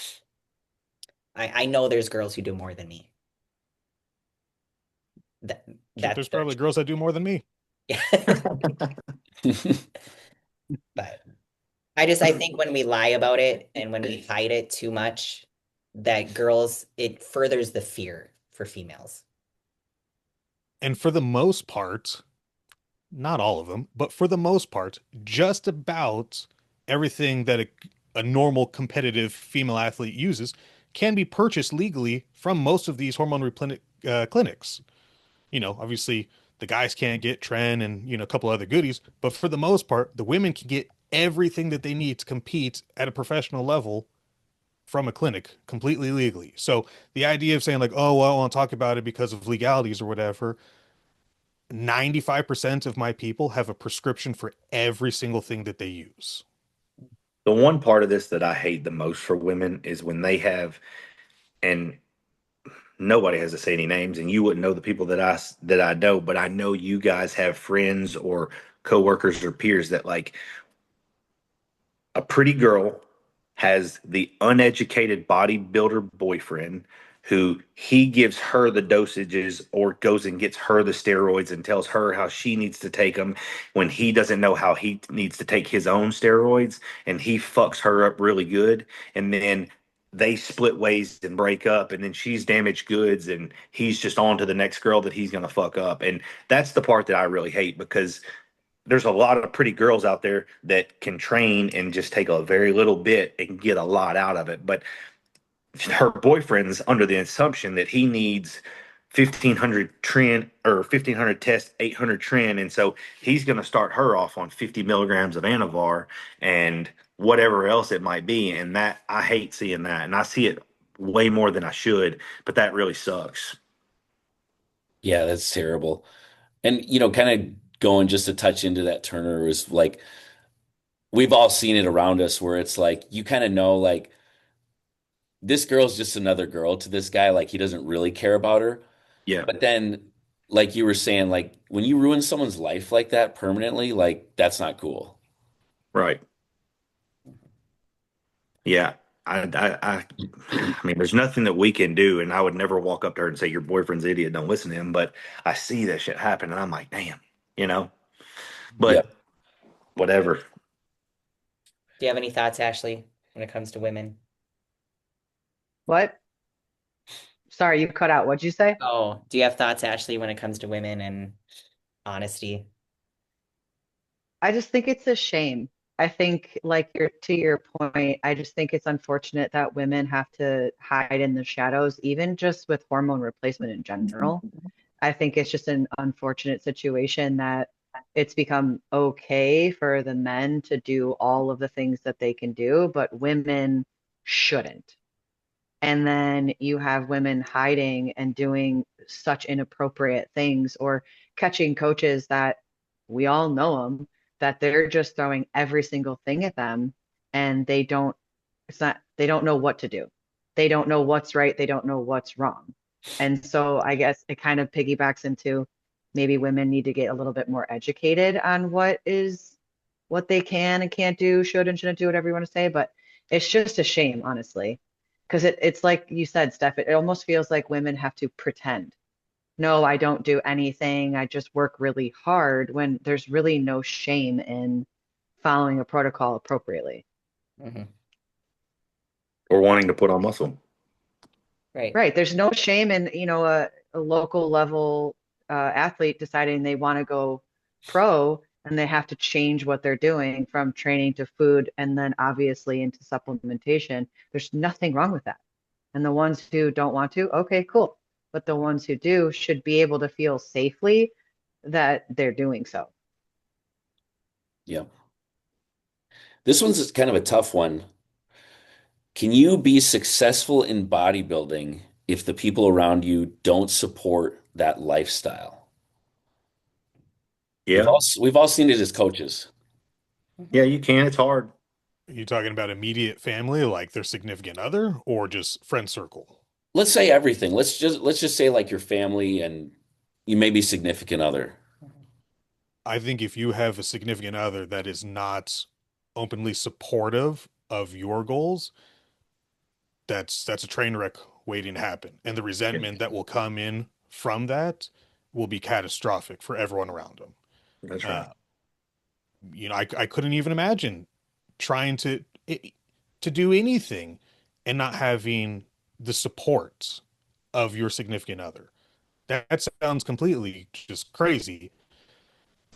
I know there's girls who do more than me. That, Shit, that's there's their probably girls that do more than me. choice. But I think when we lie about it and when we hide it too much, that girls, it furthers the fear for females. And for the most part, not all of them, but for the most part, just about everything that a normal competitive female athlete uses can be purchased legally from most of these hormone clinics. Obviously the guys can't get Tren and, a couple other goodies, but for the most part, the women can get everything that they need to compete at a professional level from a clinic completely legally. So the idea of saying like, oh, well, I want to talk about it because of legalities or whatever, 95% of my people have a prescription for every single thing that they use. The one part of this that I hate the most for women is when they have, and nobody has to say any names, and you wouldn't know the people that I know, but I know you guys have friends or coworkers or peers that like a pretty girl has the uneducated bodybuilder boyfriend who he gives her the dosages or goes and gets her the steroids and tells her how she needs to take them when he doesn't know how he needs to take his own steroids, and he fucks her up really good, and then they split ways and break up, and then she's damaged goods and he's just on to the next girl that he's going to fuck up. And that's the part that I really hate, because there's a lot of pretty girls out there that can train and just take a very little bit and get a lot out of it. But her boyfriend's under the assumption that he needs 1500 tren or 1500 test 800 tren, and so he's going to start her off on 50 milligrams of anavar and whatever else it might be. And that, I hate seeing that, and I see it way more than I should, but that really sucks. Yeah, that's terrible. And kind of going just to touch into that, Turner, was like we've all seen it around us where it's like you kind of know like this girl's just another girl to this guy, like he doesn't really care about her. Yeah, But then, like you were saying, like when you ruin someone's life like that permanently, like that's not cool. right. Yeah. I mean, there's nothing that we can do, and I would never walk up to her and say, "Your boyfriend's an idiot. Don't listen to him." But I see that shit happen, and I'm like, "Damn," you know. Yeah. But whatever. Do you have any thoughts, Ashley, when it comes to women? What? Sorry, you cut out. What'd you say? Oh, do you have thoughts, Ashley, when it comes to women and honesty? I just think it's a shame. I think, like to your point, I just think it's unfortunate that women have to hide in the shadows, even just with hormone replacement in general. I think it's just an unfortunate situation that it's become okay for the men to do all of the things that they can do, but women shouldn't. And then you have women hiding and doing such inappropriate things, or catching coaches that we all know them, that they're just throwing every single thing at them, and they don't know what to do. They don't know what's right. They don't know what's wrong. And so I guess it kind of piggybacks into maybe women need to get a little bit more educated on what they can and can't do, should and shouldn't do, whatever you want to say. But it's just a shame, honestly, because it's like you said, Steph, it almost feels like women have to pretend. No, I don't do anything. I just work really hard, when there's really no shame in following a protocol appropriately. Hmm. Or wanting to put on muscle. Right. Right. There's no shame in, a local level athlete deciding they want to go pro, and they have to change what they're doing from training to food and then obviously into supplementation. There's nothing wrong with that. And the ones who don't want to, okay, cool. But the ones who do should be able to feel safely that they're doing so. Yeah. This one's kind of a tough one. Can you be successful in bodybuilding if the people around you don't support that lifestyle? We've Yeah. all we've all seen it as coaches. Yeah, you can. It's hard. Are you talking about immediate family, like their significant other, or just friend circle? Let's say everything. Let's just say like your family and you may be significant other. I think if you have a significant other that is not openly supportive of your goals, that's a train wreck waiting to happen. And the Yeah, resentment that will come in from that will be catastrophic for everyone around them. that's right. Uh, I couldn't even imagine trying to do anything and not having the support of your significant other. That sounds completely just crazy.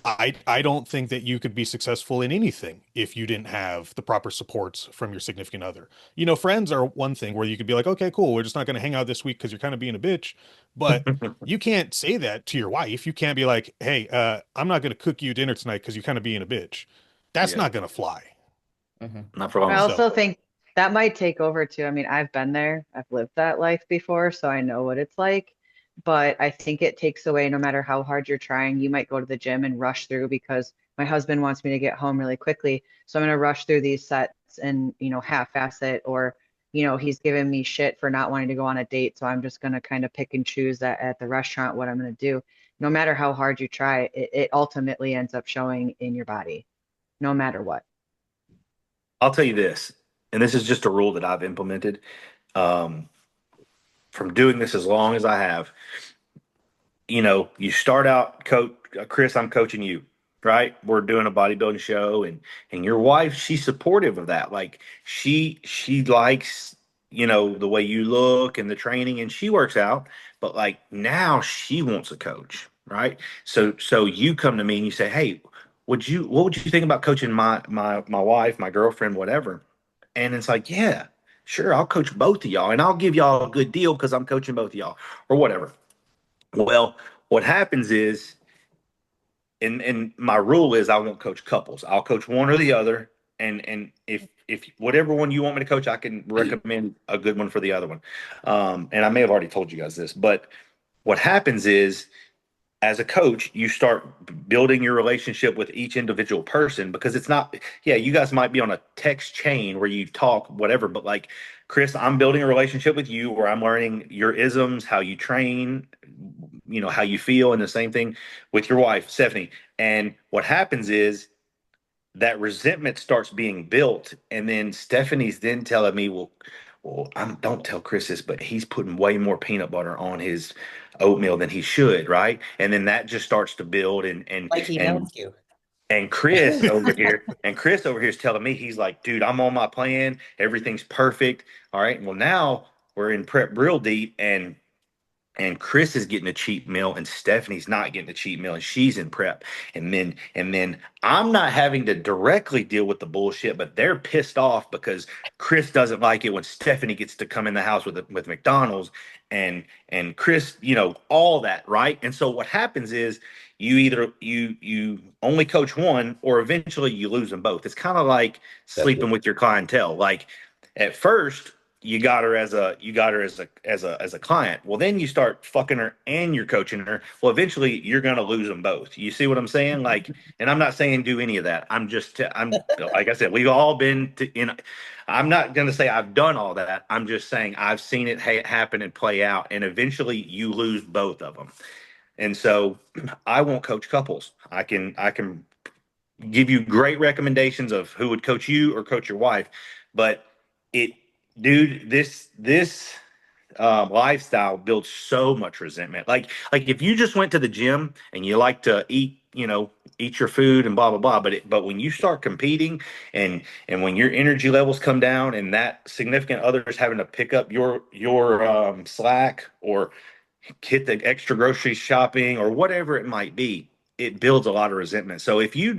I don't think that you could be successful in anything if you didn't have the proper supports from your significant other. Friends are one thing where you could be like, okay, cool, we're just not going to hang out this week because you're kind of being a bitch. But you can't say that to your wife. You can't be like, hey, I'm not going to cook you dinner tonight because you're kind of being a bitch. That's Yeah, not going to fly. Hmm. not for I long. So also think that might take over too. I mean, I've been there, I've lived that life before, so I know what it's like. But I think it takes away, no matter how hard you're trying. You might go to the gym and rush through because my husband wants me to get home really quickly. So I'm going to rush through these sets and, half-ass it. Or, he's giving me shit for not wanting to go on a date. So I'm just going to kind of pick and choose that at the restaurant what I'm going to do. No matter how hard you try, it ultimately ends up showing in your body, no matter what. I'll tell you this. and this is just a rule that I've implemented um, from doing this as long as I have. You start out, coach Chris, I'm coaching you, right? We're doing a bodybuilding show, and your wife, she's supportive of that. Like she likes, the way you look and the training, and she works out, but like now she wants a coach, right? So you come to me and you say, hey, what would you think about coaching my wife, my girlfriend, whatever? And it's like, yeah, sure, I'll coach both of y'all, and I'll give y'all a good deal because I'm coaching both of y'all, or whatever. Well, what happens is, and my rule is I won't coach couples. I'll coach one or the other, and if whatever one you want me to coach, I can recommend a good one for the other one. And I may have already told you guys this, but what happens is as a coach, you start building your relationship with each individual person because it's not, yeah, you guys might be on a text chain where you talk, whatever, but like, Chris, I'm building a relationship with you where I'm learning your isms, how you train, how you feel, and the same thing with your wife, Stephanie. And what happens is that resentment starts being built, and then Stephanie's then telling me, well, don't tell Chris this, but he's putting way more peanut butter on his oatmeal than he should, right? And then that just starts to build, Like he knows and you. and Chris over here is telling me, he's like, dude, I'm on my plan, everything's perfect. All right, well now we're in prep real deep, and Chris is getting a cheat meal and Stephanie's not getting a cheat meal and she's in prep. And then I'm not having to directly deal with the bullshit, but they're pissed off because Chris doesn't like it when Stephanie gets to come in the house with McDonald's and Chris, all that, right? And so what happens is you only coach one or eventually you lose them both. It's kind of like sleeping Definitely. with your clientele. Like at first you got her as a client. Well, then you start fucking her and you're coaching her. Well, eventually you're gonna lose them both. You see what I'm saying? Like, and I'm not saying do any of that. I'm like I said, we've all been in. I'm not gonna say I've done all that. I'm just saying I've seen it happen and play out, and eventually you lose both of them. And so I won't coach couples. I can give you great recommendations of who would coach you or coach your wife, but it, dude, this lifestyle builds so much resentment. Like if you just went to the gym and you like to eat your food and blah blah blah, but when you start competing and when your energy levels come down and that significant other is having to pick up your slack or hit the extra grocery shopping or whatever it might be, it builds a lot of resentment. So if you're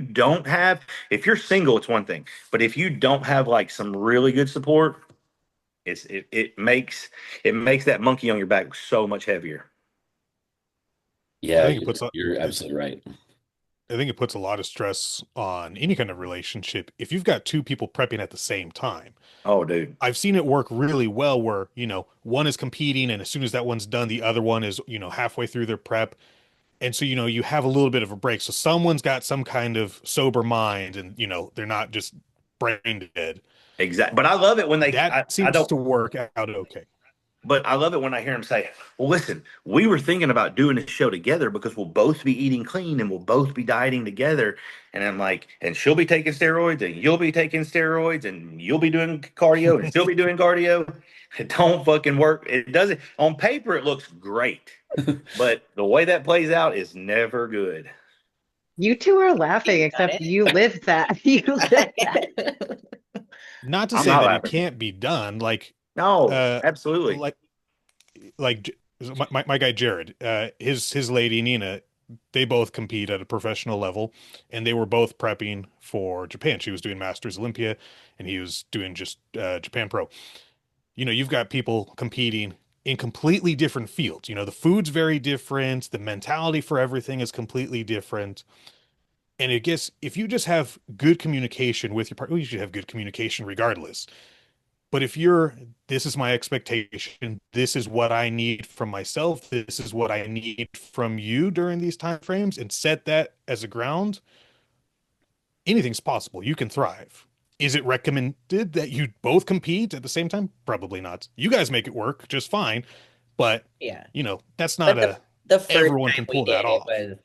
single, it's one thing, but if you don't have like some really good support, it makes that monkey on your back so much heavier. I Yeah, think it you're, puts you're absolutely right. I think it puts a lot of stress on any kind of relationship if you've got two people prepping at the same time. Oh, dude. I've seen it work really well where, one is competing and as soon as that one's done, the other one is, halfway through their prep. And so, you have a little bit of a break. So someone's got some kind of sober mind and, they're not just brain dead. Exactly. But I love it when That I seems don't, to work out okay. but I love it when I hear them say, well, listen, we were thinking about doing this show together because we'll both be eating clean and we'll both be dieting together. And I'm like, and she'll be taking steroids and you'll be taking steroids and you'll be doing cardio and she'll be doing cardio. It don't fucking work. It doesn't, on paper, it looks great, but the way that plays out is never good. You two are laughing, You've done except you lived that. You lived that. it. Not to I'm say not that it laughing. can't be done. No, Uh, absolutely. like, my guy Jared, his lady Nina, they both compete at a professional level, and they were both prepping for Japan. She was doing Masters Olympia, and he was doing just Japan Pro. You've got people competing in completely different fields. The food's very different, the mentality for everything is completely different. And I guess if you just have good communication with your partner, well, you should have good communication regardless. But if this is my expectation, this is what I need from myself, this is what I need from you during these time frames, and set that as a ground, anything's possible. You can thrive. Is it recommended that you both compete at the same time? Probably not. You guys make it work just fine, but Yeah. that's not But a the first everyone time can we pull that did, it off. was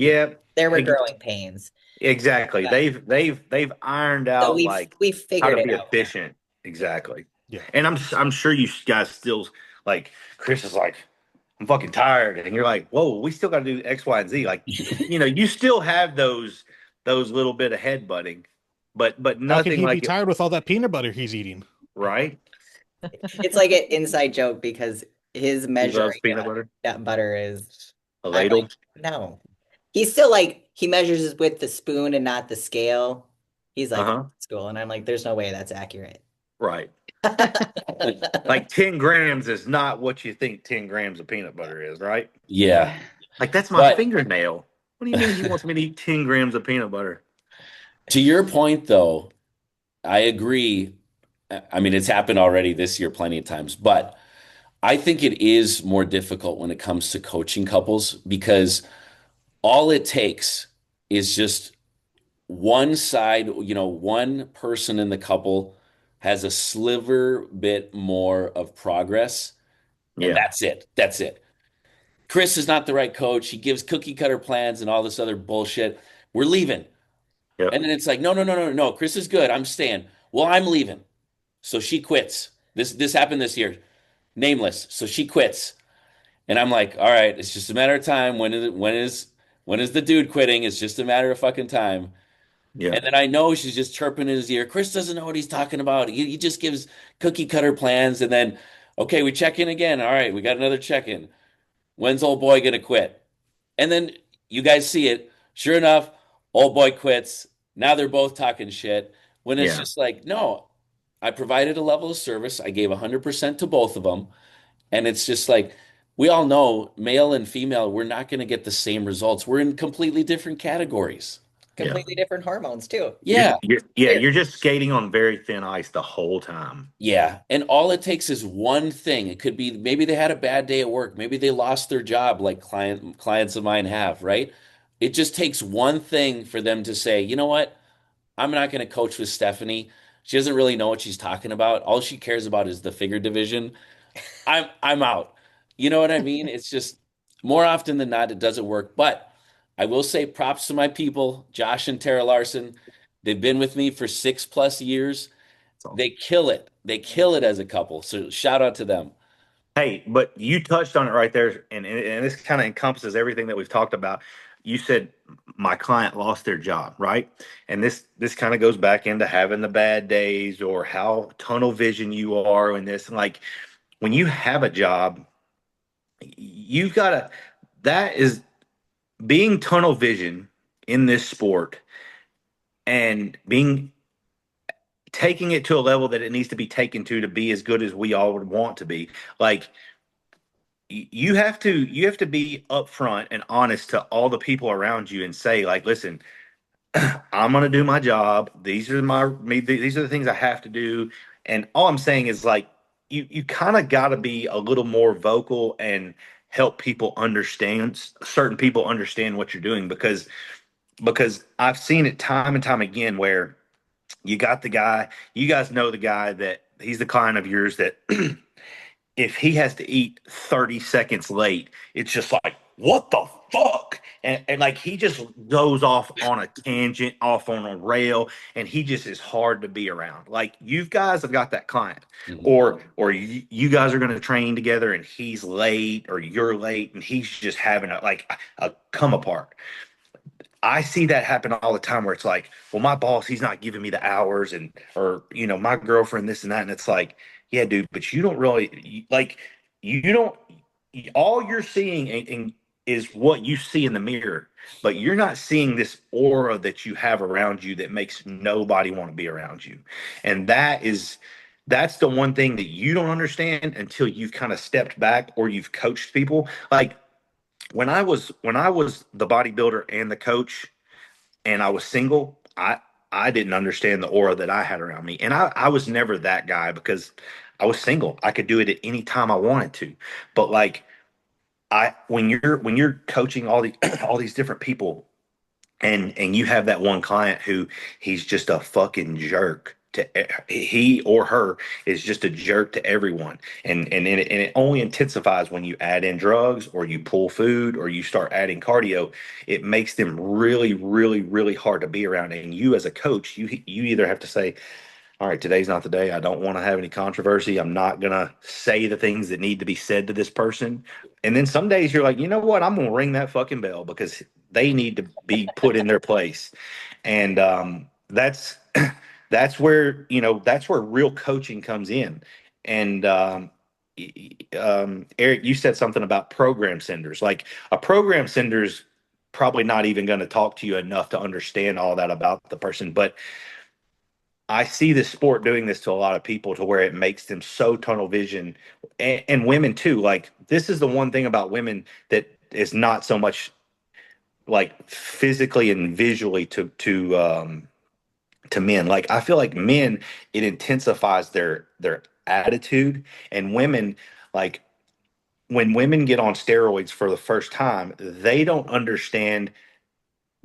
Yeah, There were ex- growing pains. exactly. But They've ironed so out we've like we've how to figured it be out now. efficient. Yeah. Exactly. Yeah. And I'm sure you guys still like Chris is like, I'm fucking tired, and you're like, whoa, we still got to do X, Y, and Z. Like, you still have those little bit of headbutting, but How can nothing he be like it, tired with all that peanut butter he's eating? right? It's like an inside joke because his He loves measuring peanut butter. that butter is, A I'm ladle. like, no. He's still like, he measures it with the spoon and not the scale. He's Uh like, huh. school. And I'm like, there's no way that's accurate. Right. Like 10 grams is not what you think 10 grams of peanut butter is, right? Yeah. Like that's my But fingernail. What do you mean he wants me to eat 10 grams of peanut butter? to your point, though, I agree. I mean, it's happened already this year plenty of times, but I think it is more difficult when it comes to coaching couples because all it takes is just one side, one person in the couple has a sliver bit more of progress, and Yeah. that's it. That's it. Chris is not the right coach. He gives cookie cutter plans and all this other bullshit. We're leaving. Yep. And then it's like, no, no, no, no, no. Chris is good. I'm staying. Well, I'm leaving. So she quits. This happened this year. Nameless. So she quits. And I'm like, all right, it's just a matter of time. When is the dude quitting? It's just a matter of fucking time. Yeah. And then I know she's just chirping in his ear. Chris doesn't know what he's talking about. He just gives cookie cutter plans. And then, okay, we check in again. All right, we got another check in. When's old boy gonna quit? And then you guys see it. Sure enough, old boy quits. Now they're both talking shit. When it's Yeah. just like, no, I provided a level of service. I gave 100% to both of them. And it's just like, we all know male and female, we're not going to get the same results. We're in completely different categories. Yeah. Completely different hormones too. Yeah. Yeah, Weird. you're just skating on very thin ice the whole time. Yeah. And all it takes is one thing. It could be maybe they had a bad day at work. Maybe they lost their job like clients of mine have, right? It just takes one thing for them to say, you know what? I'm not going to coach with Stephanie. She doesn't really know what she's talking about. All she cares about is the figure division. I'm out. You know what I mean? It's just more often than not, it doesn't work. But I will say props to my people, Josh and Tara Larson. They've been with me for 6+ years. So, They kill it. They kill it as a couple. So shout out to them. hey, but you touched on it right there, and this kind of encompasses everything that we've talked about. You said my client lost their job, right? And this kind of goes back into having the bad days or how tunnel vision you are in this. And like when you have a job, you've got to, that is being tunnel vision in this sport and being taking it to a level that it needs to be taken to be as good as we all would want to be. Like you have to be upfront and honest to all the people around you and say like, listen, I'm gonna do my job. These are the things I have to do. And all I'm saying is like you kind of got to be a little more vocal and help people understand certain people understand what you're doing because I've seen it time and time again where you got the guy, you guys know the guy that he's the client of yours that if he has to eat 30 seconds late, it's just like, what the fuck? And like he just goes off on a tangent, off on a rail, and he just is hard to be around. Like you guys have got that client, Mhm. or you guys are going to train together, and he's late, or you're late, and he's just having a come apart. I see that happen all the time where it's like, well, my boss, he's not giving me the hours and or my girlfriend, this and that. And it's like, yeah, dude, but you don't really like you don't all you're seeing is what you see in the mirror, but you're not seeing this aura that you have around you that makes nobody want to be around you. And that's the one thing that you don't understand until you've kind of stepped back or you've coached people. Like when I was the bodybuilder and the coach and I was single, I didn't understand the aura that I had around me. And I was never that guy because I was single. I could do it at any time I wanted to. But like I when you're coaching all the all these different people and you have that one client who he's just a fucking jerk. to he or her is just a jerk to everyone, and it only intensifies when you add in drugs or you pull food or you start adding cardio. It makes them really, really, really hard to be around. And you as a coach, you either have to say, all right, today's not the day. I don't want to have any controversy. I'm not going to say the things that need to be said to this person. And then some days you're like, you know what? I'm going to ring that fucking bell because they need to be put in their place. And that's that's where, that's where real coaching comes in. And Eric, you said something about program senders. Like a program sender's probably not even going to talk to you enough to understand all that about the person, but I see this sport doing this to a lot of people to where it makes them so tunnel vision, and women too. Like this is the one thing about women that is not so much like physically and visually to men. Like I feel like men, it intensifies their attitude, and women, like when women get on steroids for the first time, they don't understand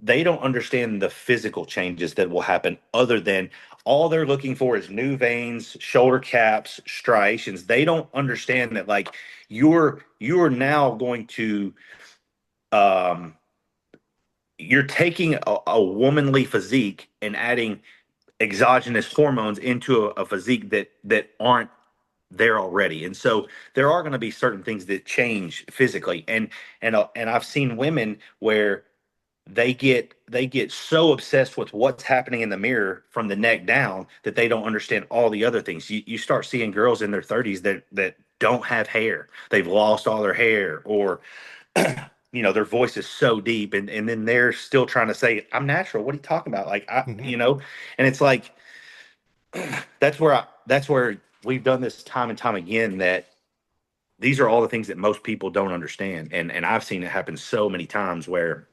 the physical changes that will happen other than all they're looking for is new veins, shoulder caps, striations. They don't understand that like you're now going to um you're taking a womanly physique and adding exogenous hormones into a physique that aren't there already. And so there are going to be certain things that change physically. And I've seen women where they get so obsessed with what's happening in the mirror from the neck down that they don't understand all the other things. You start seeing girls in their 30s that don't have hair. They've lost all their hair, or their voice is so deep, and then they're still trying to say, I'm natural. What are you talking about? Like Mhm. and it's like that's where we've done this time and time again, that these are all the things that most people don't understand. And I've seen it happen so many times where,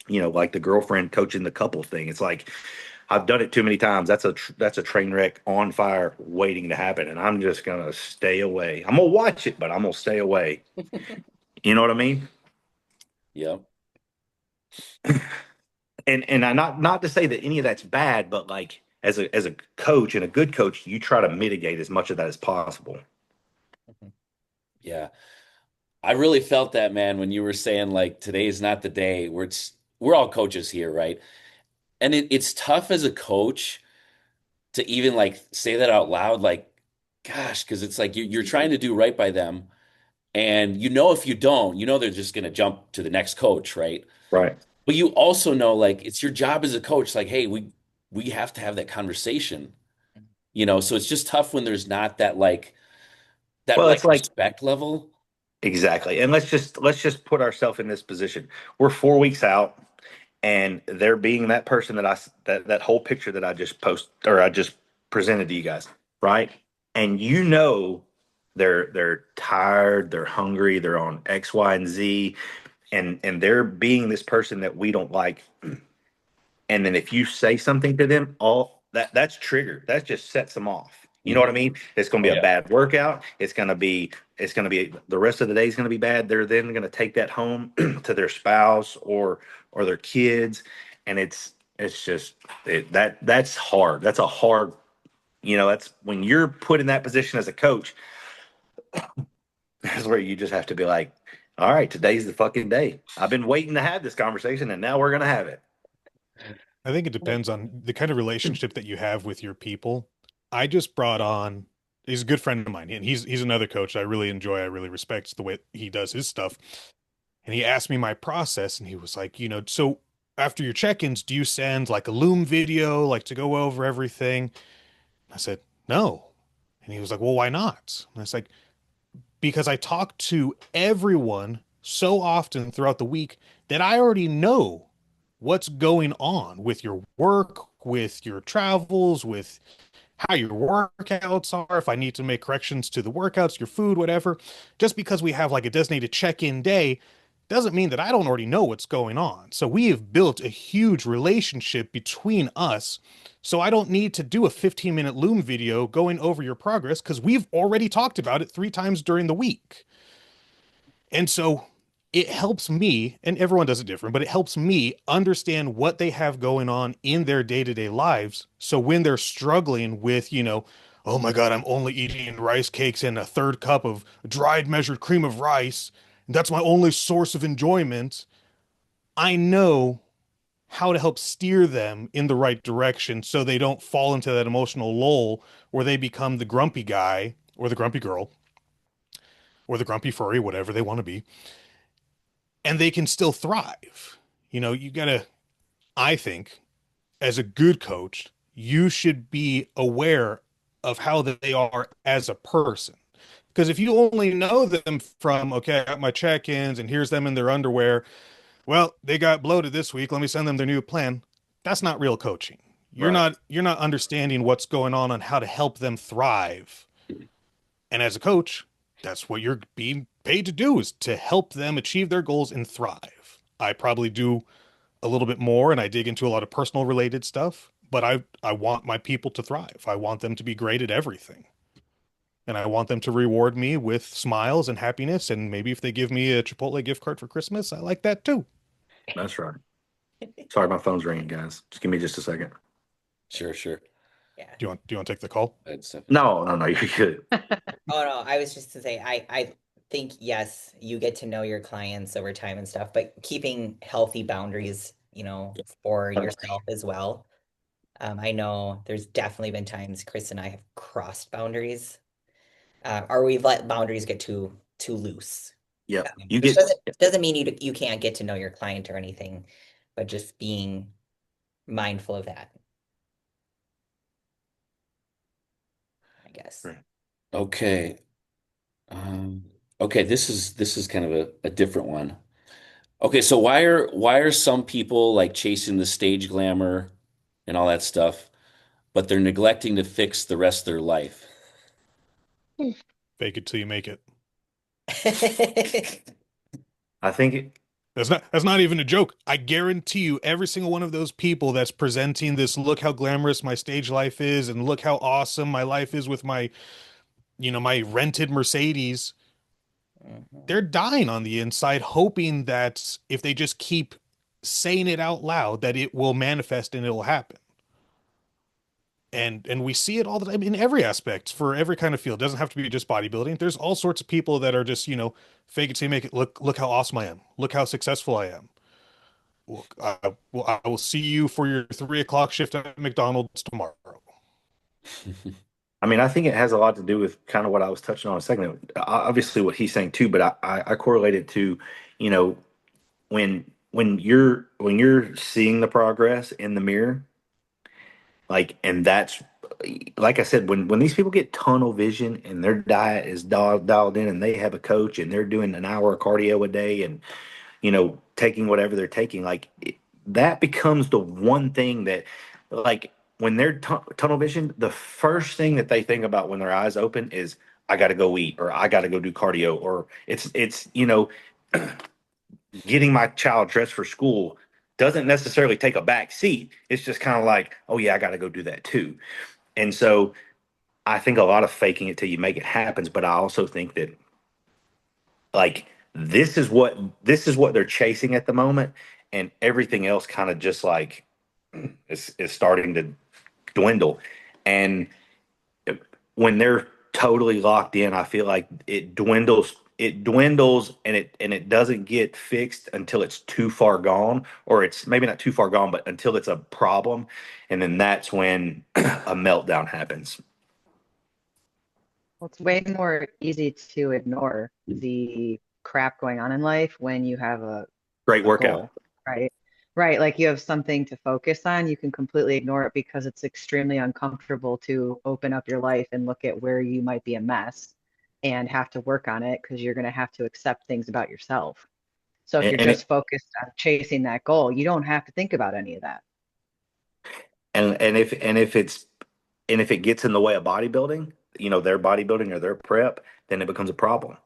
like the girlfriend coaching the couple thing. It's like I've done it too many times. That's a train wreck on fire waiting to happen, and I'm just gonna stay away. I'm gonna watch it, but I'm gonna stay away. You know what I mean? Yep. And I not to say that any of that's bad, but like as a coach and a good coach, you try to mitigate as much of that as possible. Yeah. I really felt that, man, when you were saying like today's not the day where we're all coaches here, right? And it's tough as a coach to even like say that out loud, like, gosh, because it's like you're trying to do right by them. And if you don't, they're just going to jump to the next coach, right? Right. But you also know, like, it's your job as a coach, like, hey, we have to have that conversation, so it's just tough when there's not that Well, it's right like respect level. exactly. And let's just put ourselves in this position. We're 4 weeks out, and they're being that person that whole picture that I just or I just presented to you guys, right? And they're tired, they're hungry, they're on X, Y, and Z, and they're being this person that we don't like. And then if you say something to them, all that's triggered. That just sets them off. You know what I Mhm. mean? It's going Oh to be a yeah. bad workout. It's going to be the rest of the day is going to be bad. They're then going to take that home to their spouse or their kids, and it's just that's hard. That's a hard. That's when you're put in that position as a coach. That's where you just have to be like, all right, today's the fucking day. I've been waiting to have this conversation, and now we're gonna have it. I think it depends on the kind of relationship that you have with your people. I just brought on, he's a good friend of mine, and he's another coach I really enjoy. I really respect the way he does his stuff. And he asked me my process, and he was like, so after your check-ins, do you send like a Loom video, like to go over everything? I said, no. And he was like, well, why not? And I was like, because I talk to everyone so often throughout the week that I already know what's going on with your work, with your travels, with how your workouts are, if I need to make corrections to the workouts, your food, whatever. Just because we have like a designated check-in day doesn't mean that I don't already know what's going on. So we have built a huge relationship between us. So I don't need to do a 15-minute Loom video going over your progress because we've already talked about it 3 times during the week. And so it helps me, and everyone does it different, but it helps me understand what they have going on in their day-to-day lives. So when they're struggling with, oh my God, I'm only eating rice cakes and a third cup of dried measured cream of rice, and that's my only source of enjoyment, I know how to help steer them in the right direction so they don't fall into that emotional lull where they become the grumpy guy or the grumpy girl or the grumpy furry, whatever they want to be, and they can still thrive. You gotta, I think, as a good coach, you should be aware of how they are as a person. Because if you only know them from, okay, I got my check-ins and here's them in their underwear, well, they got bloated this week, let me send them their new plan. That's not real coaching. You're Right. not you're not understanding what's going on how to help them thrive. And as a coach, that's what you're being paid to do, is to help them achieve their goals and thrive. I probably do a little bit more and I dig into a lot of personal related stuff, but I want my people to thrive. I want them to be great at everything. And I want them to reward me with smiles and happiness. And maybe if they give me a Chipotle gift card for Christmas, I like that too. That's right. Sorry, my phone's ringing, guys. Just give me just a second. Sure, sure. Yeah. Do you want to take the call? No, no, no, you're good. Oh no, I was just to say I think yes, you get to know your clients over time and stuff, but keeping healthy boundaries, for yourself as well. I know there's definitely been times Chris and I have crossed boundaries, or we've let boundaries get too loose. Yep. You Which get, doesn't mean you can't get to know your client or anything, but just being mindful of that, I guess. right. Okay. Um, okay, this is kind of a different one. Okay, so why are some people like chasing the stage glamour and all that stuff, but they're neglecting to fix the rest of their life? Fake it till you make it. I think it, That's not even a joke. I guarantee you, every single one of those people that's presenting this, look how glamorous my stage life is, and look how awesome my life is with my rented Mercedes, Mhm. they're dying on the inside, hoping that if they just keep saying it out loud, that it will manifest and it'll happen. And we see it all the time in every aspect for every kind of field. It doesn't have to be just bodybuilding. There's all sorts of people that are just, fake it till you make it. Look how awesome I am. Look how successful I am. Look, I will see you for your 3 o'clock shift at McDonald's tomorrow. I mean, I think it has a lot to do with kind of what I was touching on a second ago. Obviously, what he's saying too, but I correlate it to, you know, when you're seeing the progress in the mirror, like, and that's like I said, when these people get tunnel vision and their diet is dialed in, and they have a coach and they're doing an hour of cardio a day, and taking whatever they're taking, like that becomes the one thing that, like, when they're tunnel vision, the first thing that they think about when their eyes open is, I got to go eat, or I got to go do cardio, or it's getting my child dressed for school doesn't necessarily take a back seat. It's just kind of like, oh yeah, I got to go do that too. And so I think a lot of faking it till you make it happens, but I also think that, like, this is what they're chasing at the moment, and everything else kind of just like is starting to dwindle. And when they're totally locked in, I feel like it dwindles, and it doesn't get fixed until it's too far gone, or it's maybe not too far gone, but until it's a problem, and then that's when a meltdown happens. Well, it's way more easy to ignore the crap going on in life when you have Great a workout. goal, right? Right. Like you have something to focus on, you can completely ignore it because it's extremely uncomfortable to open up your life and look at where you might be a mess and have to work on it because you're going to have to accept things about yourself. So if and, you're and just it focused on chasing that goal, you don't have to think about any of that. and if it gets in the way of bodybuilding, their bodybuilding or their prep, then it becomes a problem.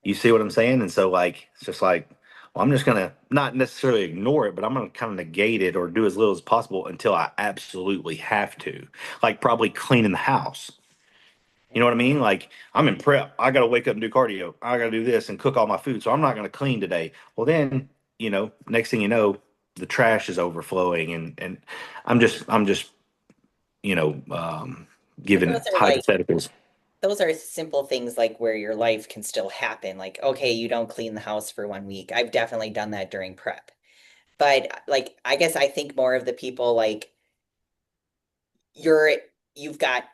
You see what I'm saying? And so, like, it's just like, well, I'm just gonna not necessarily ignore it, but I'm gonna kind of negate it or do as little as possible until I absolutely have to. Like, probably cleaning the house. You know what I mean? Like I'm in prep. I got to wake up and do cardio. I got to do this and cook all my food. So I'm not going to clean today. Well, then, next thing you know, the trash is overflowing and I'm just, you know, um, But those giving are like hypotheticals. those are simple things like where your life can still happen. Like, okay, you don't clean the house for 1 week. I've definitely done that during prep. But like I guess I think more of the people like you're you've got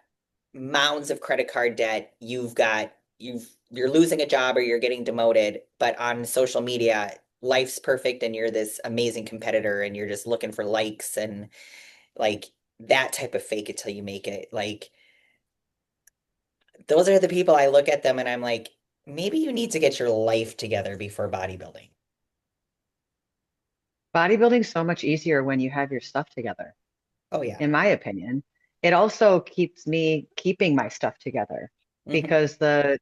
mounds of credit card debt, you're losing a job or you're getting demoted, but on social media, life's perfect and you're this amazing competitor and you're just looking for likes and like that type of fake it till you make it. Like those are the people I look at them and I'm like, maybe you need to get your life together before bodybuilding. Bodybuilding's so much easier when you have your stuff together, Oh yeah. in my opinion. It also keeps me keeping my stuff together Hmm. because the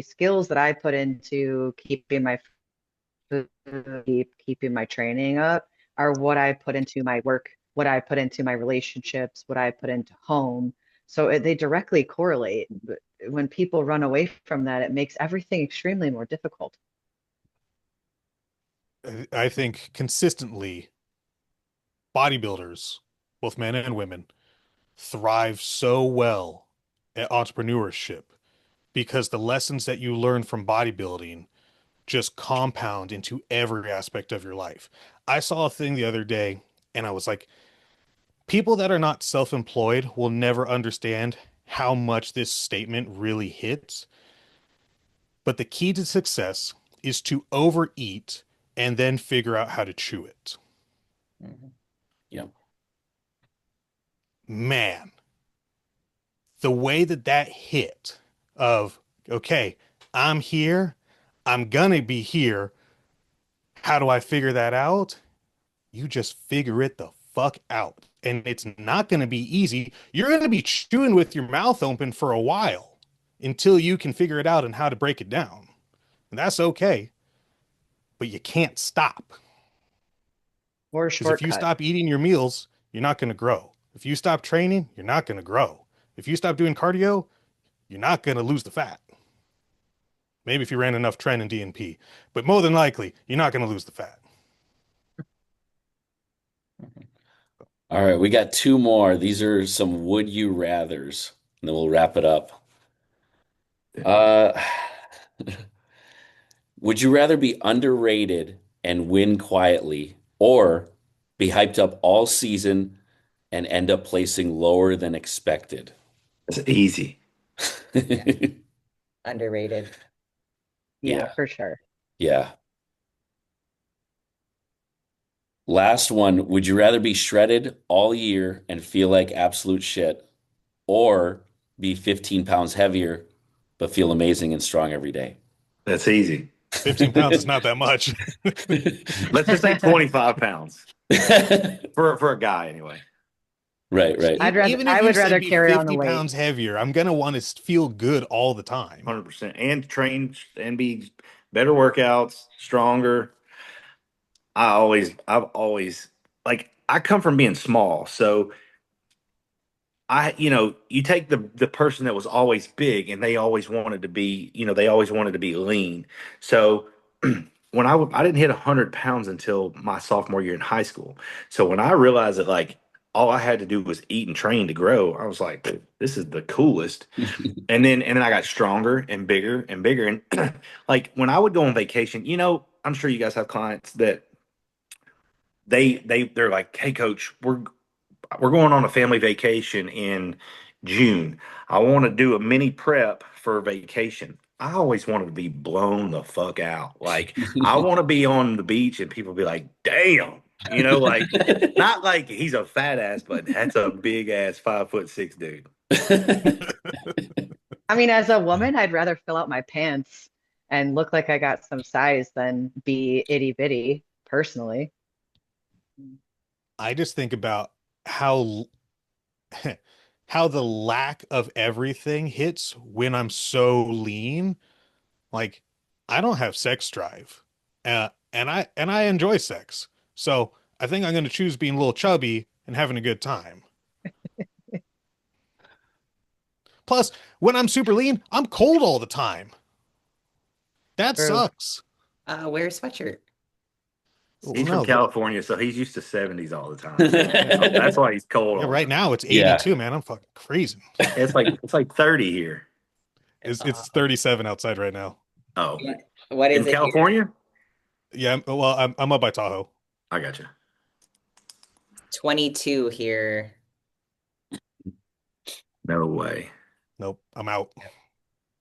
skills that I put into keeping my food, keeping my training up are what I put into my work, what I put into my relationships, what I put into home. So they directly correlate. But when people run away from that, it makes everything extremely more difficult. I think consistently bodybuilders, both men and women, thrive so well at entrepreneurship because the lessons that you learn from bodybuilding just compound into every aspect of your life. I saw a thing the other day and I was like, people that are not self-employed will never understand how much this statement really hits. But the key to success is to overeat and then figure out how to chew it. Hmm. Yeah. Man, the way that that hit of, okay, I'm here, I'm gonna be here. How do I figure that out? You just figure it the fuck out. And it's not going to be easy. You're going to be chewing with your mouth open for a while until you can figure it out and how to break it down. And that's okay, but you can't stop. Or a Because if you shortcut. stop eating your meals, you're not going to grow. If you stop training, you're not going to grow. If you stop doing cardio, you're not going to lose the fat. Maybe if you ran enough tren and DNP, but more than likely, you're not going to lose the fat. All right, we got two more. These are some would you rathers, and then we'll wrap it up. Uh, would you rather be underrated and win quietly, or be hyped up all season and end up placing lower than expected? It's easy. Yeah. Underrated. Yeah, Yeah, for sure. yeah. Last one. Would you rather be shredded all year and feel like absolute shit, or be 15 pounds heavier but feel amazing and strong every day? That's easy. 15 pounds is not that much. Let's just say 25 pounds for a guy anyway. Right, right. Even if I you would said rather be carry on the 50 weight. pounds heavier, I'm gonna want to feel good all the time. 100%. And train and be better workouts, stronger. I've always like I come from being small, so you take the person that was always big and they always wanted to be, they always wanted to be lean. So I didn't hit 100 pounds until my sophomore year in high school. So when I realized that like all I had to do was eat and train to grow, I was like, this is the coolest. And then I got stronger and bigger and bigger. And like when I would go on vacation, I'm sure you guys have clients that they're like, hey coach, we're going on a family vacation in June. I want to do a mini prep for vacation. I always wanted to be blown the fuck out. Like I want to be on the beach and people be like, damn, like not like he's a fat ass, but that's a big ass 5'6" dude. I mean, as a woman, I'd rather fill out my pants and look like I got some size than be itty bitty, personally. I just think about how how the lack of everything hits when I'm so lean. Like I don't have sex drive. And I enjoy sex. So I think I'm going to choose being a little chubby and having a good time. Plus, when I'm super lean, I'm cold all the time. That True. sucks. Wear a sweatshirt. Well, He's from no, California, so he's used to 70s all the time. yeah, That's why he's cold yeah. all the Right time. now it's Yeah. 82, man. I'm fucking crazy. It's like 30 here. It's 37 outside right now. Oh, What in is it here? California? Yeah, well, I'm up by Tahoe. I got you. 22 here. No way. Nope, I'm out.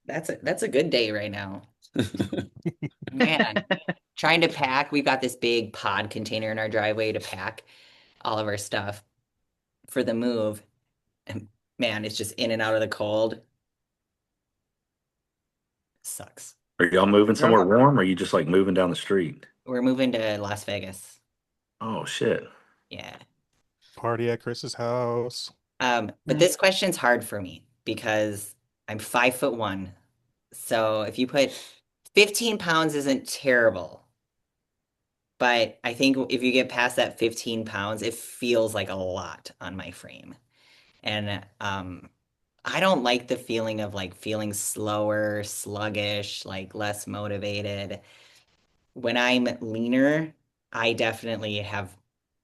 That's a good day right now. Man, trying to pack. We've got this big pod container in our driveway to pack all of our stuff for the move. And man, it's just in and out of the cold. Sucks. Are y'all moving somewhere Rough. warm or are you just like moving down the street? We're moving to Las Vegas. Oh shit. Yeah. Party at Chris's house. But this question's hard for me because I'm 5'1". So if you put 15 pounds isn't terrible. But I think if you get past that 15 pounds, it feels like a lot on my frame. And I don't like the feeling of like feeling slower, sluggish, like less motivated. When I'm leaner, I definitely have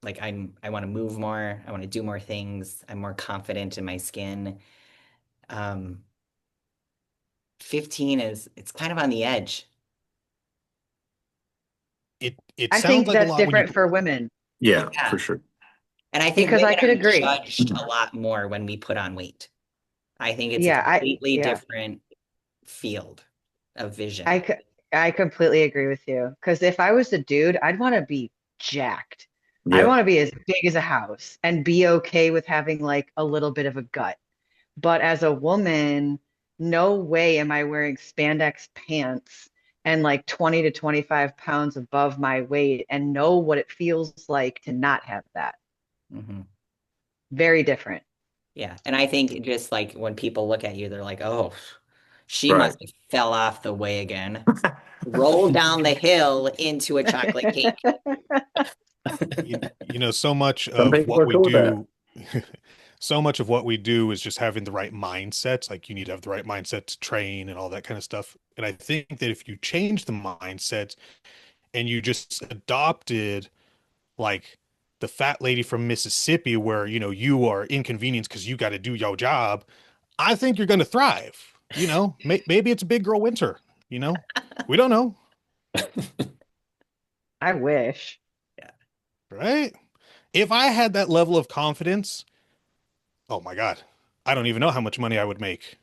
like I want to move more, I want to do more things, I'm more confident in my skin. Um, 15 is it's kind of on the edge. It I sounds think like a that's lot when you different for women Yeah, for Yeah. sure. And I think because I women could are agree. judged a lot more when we put on weight. I think it's a Yeah, completely yeah, different field of I vision. c- I completely agree with you. Because if I was a dude, I'd want to be jacked. I Yep. want to be as big as a house and be okay with having like a little bit of a gut. But as a woman, no way am I wearing spandex pants and like 20 to 25 pounds above my weight and know what it feels like to not have that. Hmm. Very different. Yeah. And I think just like when people look at you, they're like, oh, she Right. must have fell off the way again. Roll down the hill into a chocolate cake. so much Some of people what are we cool with that. do, so much of what we do is just having the right mindsets. Like you need to have the right mindset to train and all that kind of stuff. And I think that if you change the mindset and you just adopted like the fat lady from Mississippi, where you are inconvenienced because you got to do your job, I think you're going to thrive. Maybe it's a big girl winter. We don't know, I wish. Yeah. right? If I had that level of confidence, oh my God, I don't even know how much money I would make.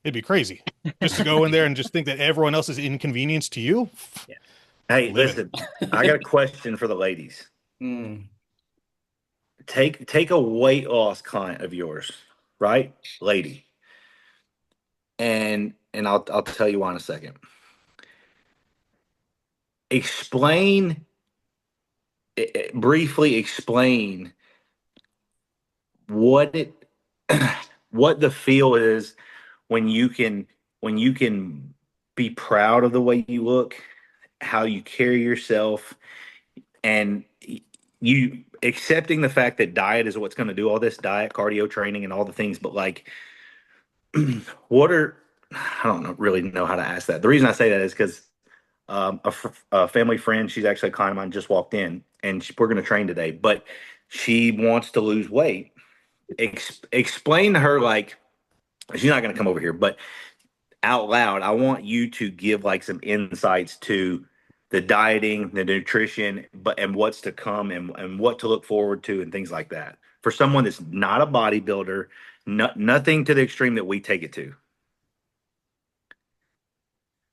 It'd be crazy just to go in there and just think that everyone else is inconvenienced to you. Yeah. Hey, Live it. listen, I got a question for the ladies. Mm. Take a weight loss client of yours, right? Lady. And I'll tell you why in a second. Explain briefly explain what it what the feel is when you can be proud of the way you look, how you carry yourself, and you accepting the fact that diet is what's going to do all this, diet, cardio training, and all the things. But like, what are I don't know, really know how to ask that. The reason I say that is because a family friend, she's actually a client of mine, just walked in, and we're going to train today. But she wants to lose weight. Explain to her, like, she's not going to come over here, but out loud, I want you to give like some insights to the dieting, the nutrition, and what's to come, and what to look forward to, and things like that. For someone that's not a bodybuilder, nothing to the extreme that we take it to. Hmm.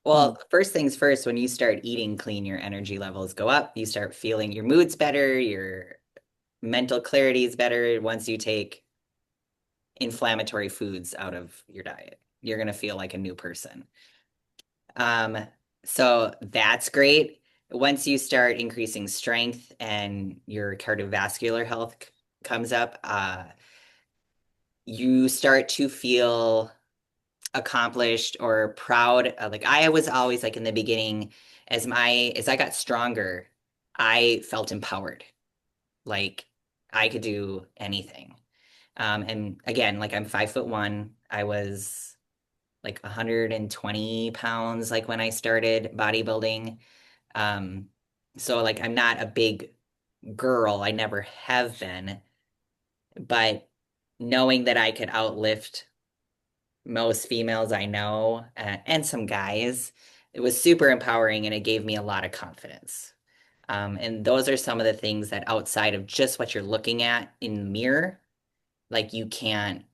Well, first things first, when you start eating clean, your energy levels go up. You start feeling your mood's better, your mental clarity is better once you take inflammatory foods out of your diet. You're going to feel like a new person. Um, so that's great. Once you start increasing strength and your cardiovascular health comes up, you start to feel accomplished or proud. Like I was always like in the beginning, as I got stronger, I felt empowered. Like I could do anything. And again, like I'm 5'1". I was like 120 pounds like when I started bodybuilding. Um, so like I'm not a big girl. I never have been, but knowing that I could outlift most females I know and some guys, it was super empowering and it gave me a lot of confidence. And those are some of the things that outside of just what you're looking at in the mirror, like you can't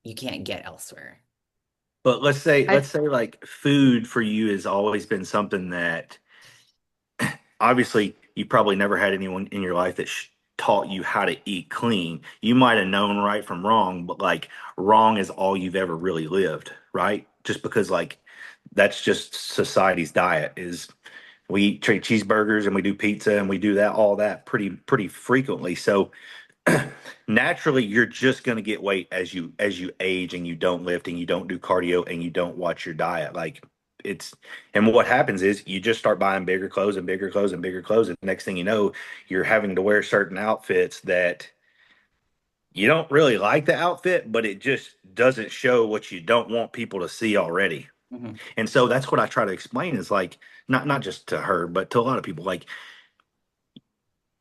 get elsewhere. But I let's say like food for you has always been something that obviously you probably never had anyone in your life that taught you how to eat clean. You might have known right from wrong, but like wrong is all you've ever really lived, right? Just because like that's just society's diet is we eat cheeseburgers and we do pizza and we do that all that pretty frequently. So naturally you're just going to get weight as you age and you don't lift and you don't do cardio and you don't watch your diet like it's and what happens is you just start buying bigger clothes and bigger clothes and bigger clothes and next thing you know you're having to wear certain outfits that you don't really like the outfit but it just doesn't show what you don't want people to see already. Mhm. And so that's what I try to explain is like not just to her but to a lot of people like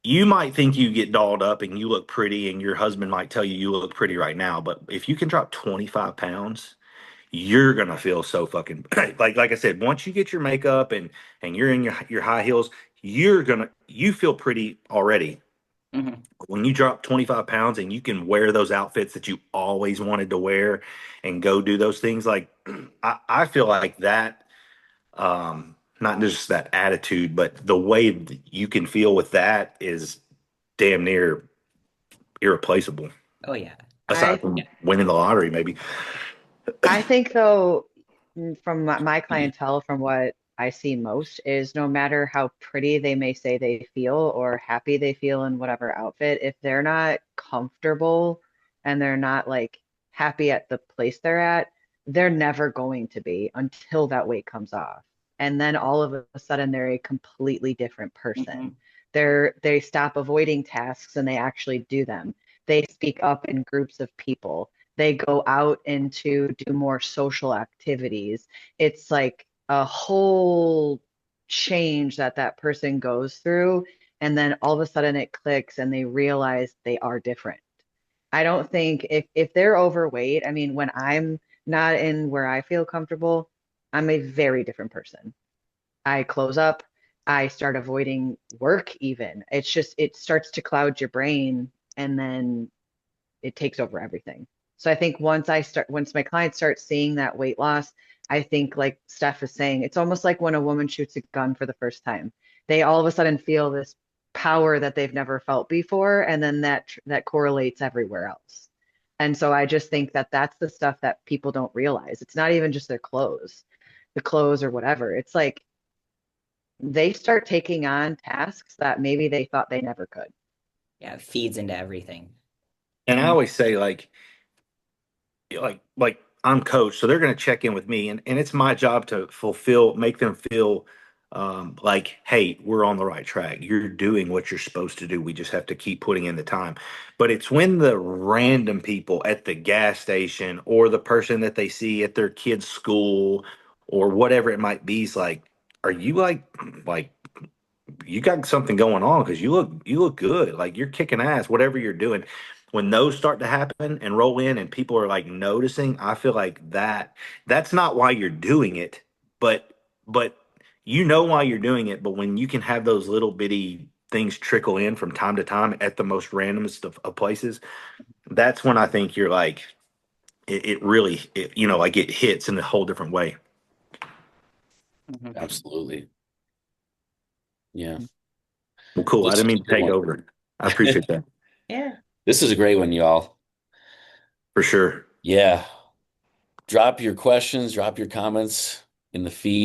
you might think you get dolled up and you look pretty, and your husband might tell you you look pretty right now. But if you can drop 25 pounds, you're gonna feel so fucking like I said, once you get your makeup and you're in your high heels, you feel pretty already. Mhm. When you drop 25 pounds and you can wear those outfits that you always wanted to wear and go do those things, like I feel like that not just that attitude, but the way that you can feel with that is damn near irreplaceable. Oh yeah. Aside I from winning the lottery, maybe. I think though, from my clientele, from what I see most, is no matter how pretty they may say they feel or happy they feel in whatever outfit, if they're not comfortable and they're not like happy at the place they're at, they're never going to be until that weight comes off. And then all of a sudden they're a completely different person. Mhm. They stop avoiding tasks and they actually do them. They speak up in groups of people. They go out and to do more social activities. It's like a whole change that that person goes through, and then all of a sudden it clicks and they realize they are different. I don't think if they're overweight, I mean, when I'm not in where I feel comfortable, I'm a very different person. I close up, I start avoiding work even. It's just it starts to cloud your brain and then it takes over everything. So I think once my clients start seeing that weight loss, I think like Steph is saying, it's almost like when a woman shoots a gun for the first time. They all of a sudden feel this power that they've never felt before, and then that correlates everywhere else. And so I just think that that's the stuff that people don't realize. It's not even just their clothes, the clothes or whatever. It's like they start taking on tasks that maybe they thought they never could. Yeah, it feeds into everything. And I always say like I'm coach, so they're going to check in with me, and it's my job to make them feel like, hey, we're on the right track. You're doing what you're supposed to do. We just have to keep putting in the time. But it's when the random people at the gas station or the person that they see at their kid's school or whatever it might be is like, are you like you got something going on because you look good. Like you're kicking ass, whatever you're doing. When those start to happen and roll in and people are like noticing, I feel like that's not why you're doing it, but but you know why you're doing it. But when you can have those little bitty things trickle in from time to time at the most randomest of places, that's when I think you're like it really like it hits in a whole different way. Mhm. Absolutely. Yeah. Well, cool. This I didn't is mean a to good take one. over. I appreciate that Yeah. This is a great one, y'all. for sure. Yeah. Drop your questions, drop your comments in the feed.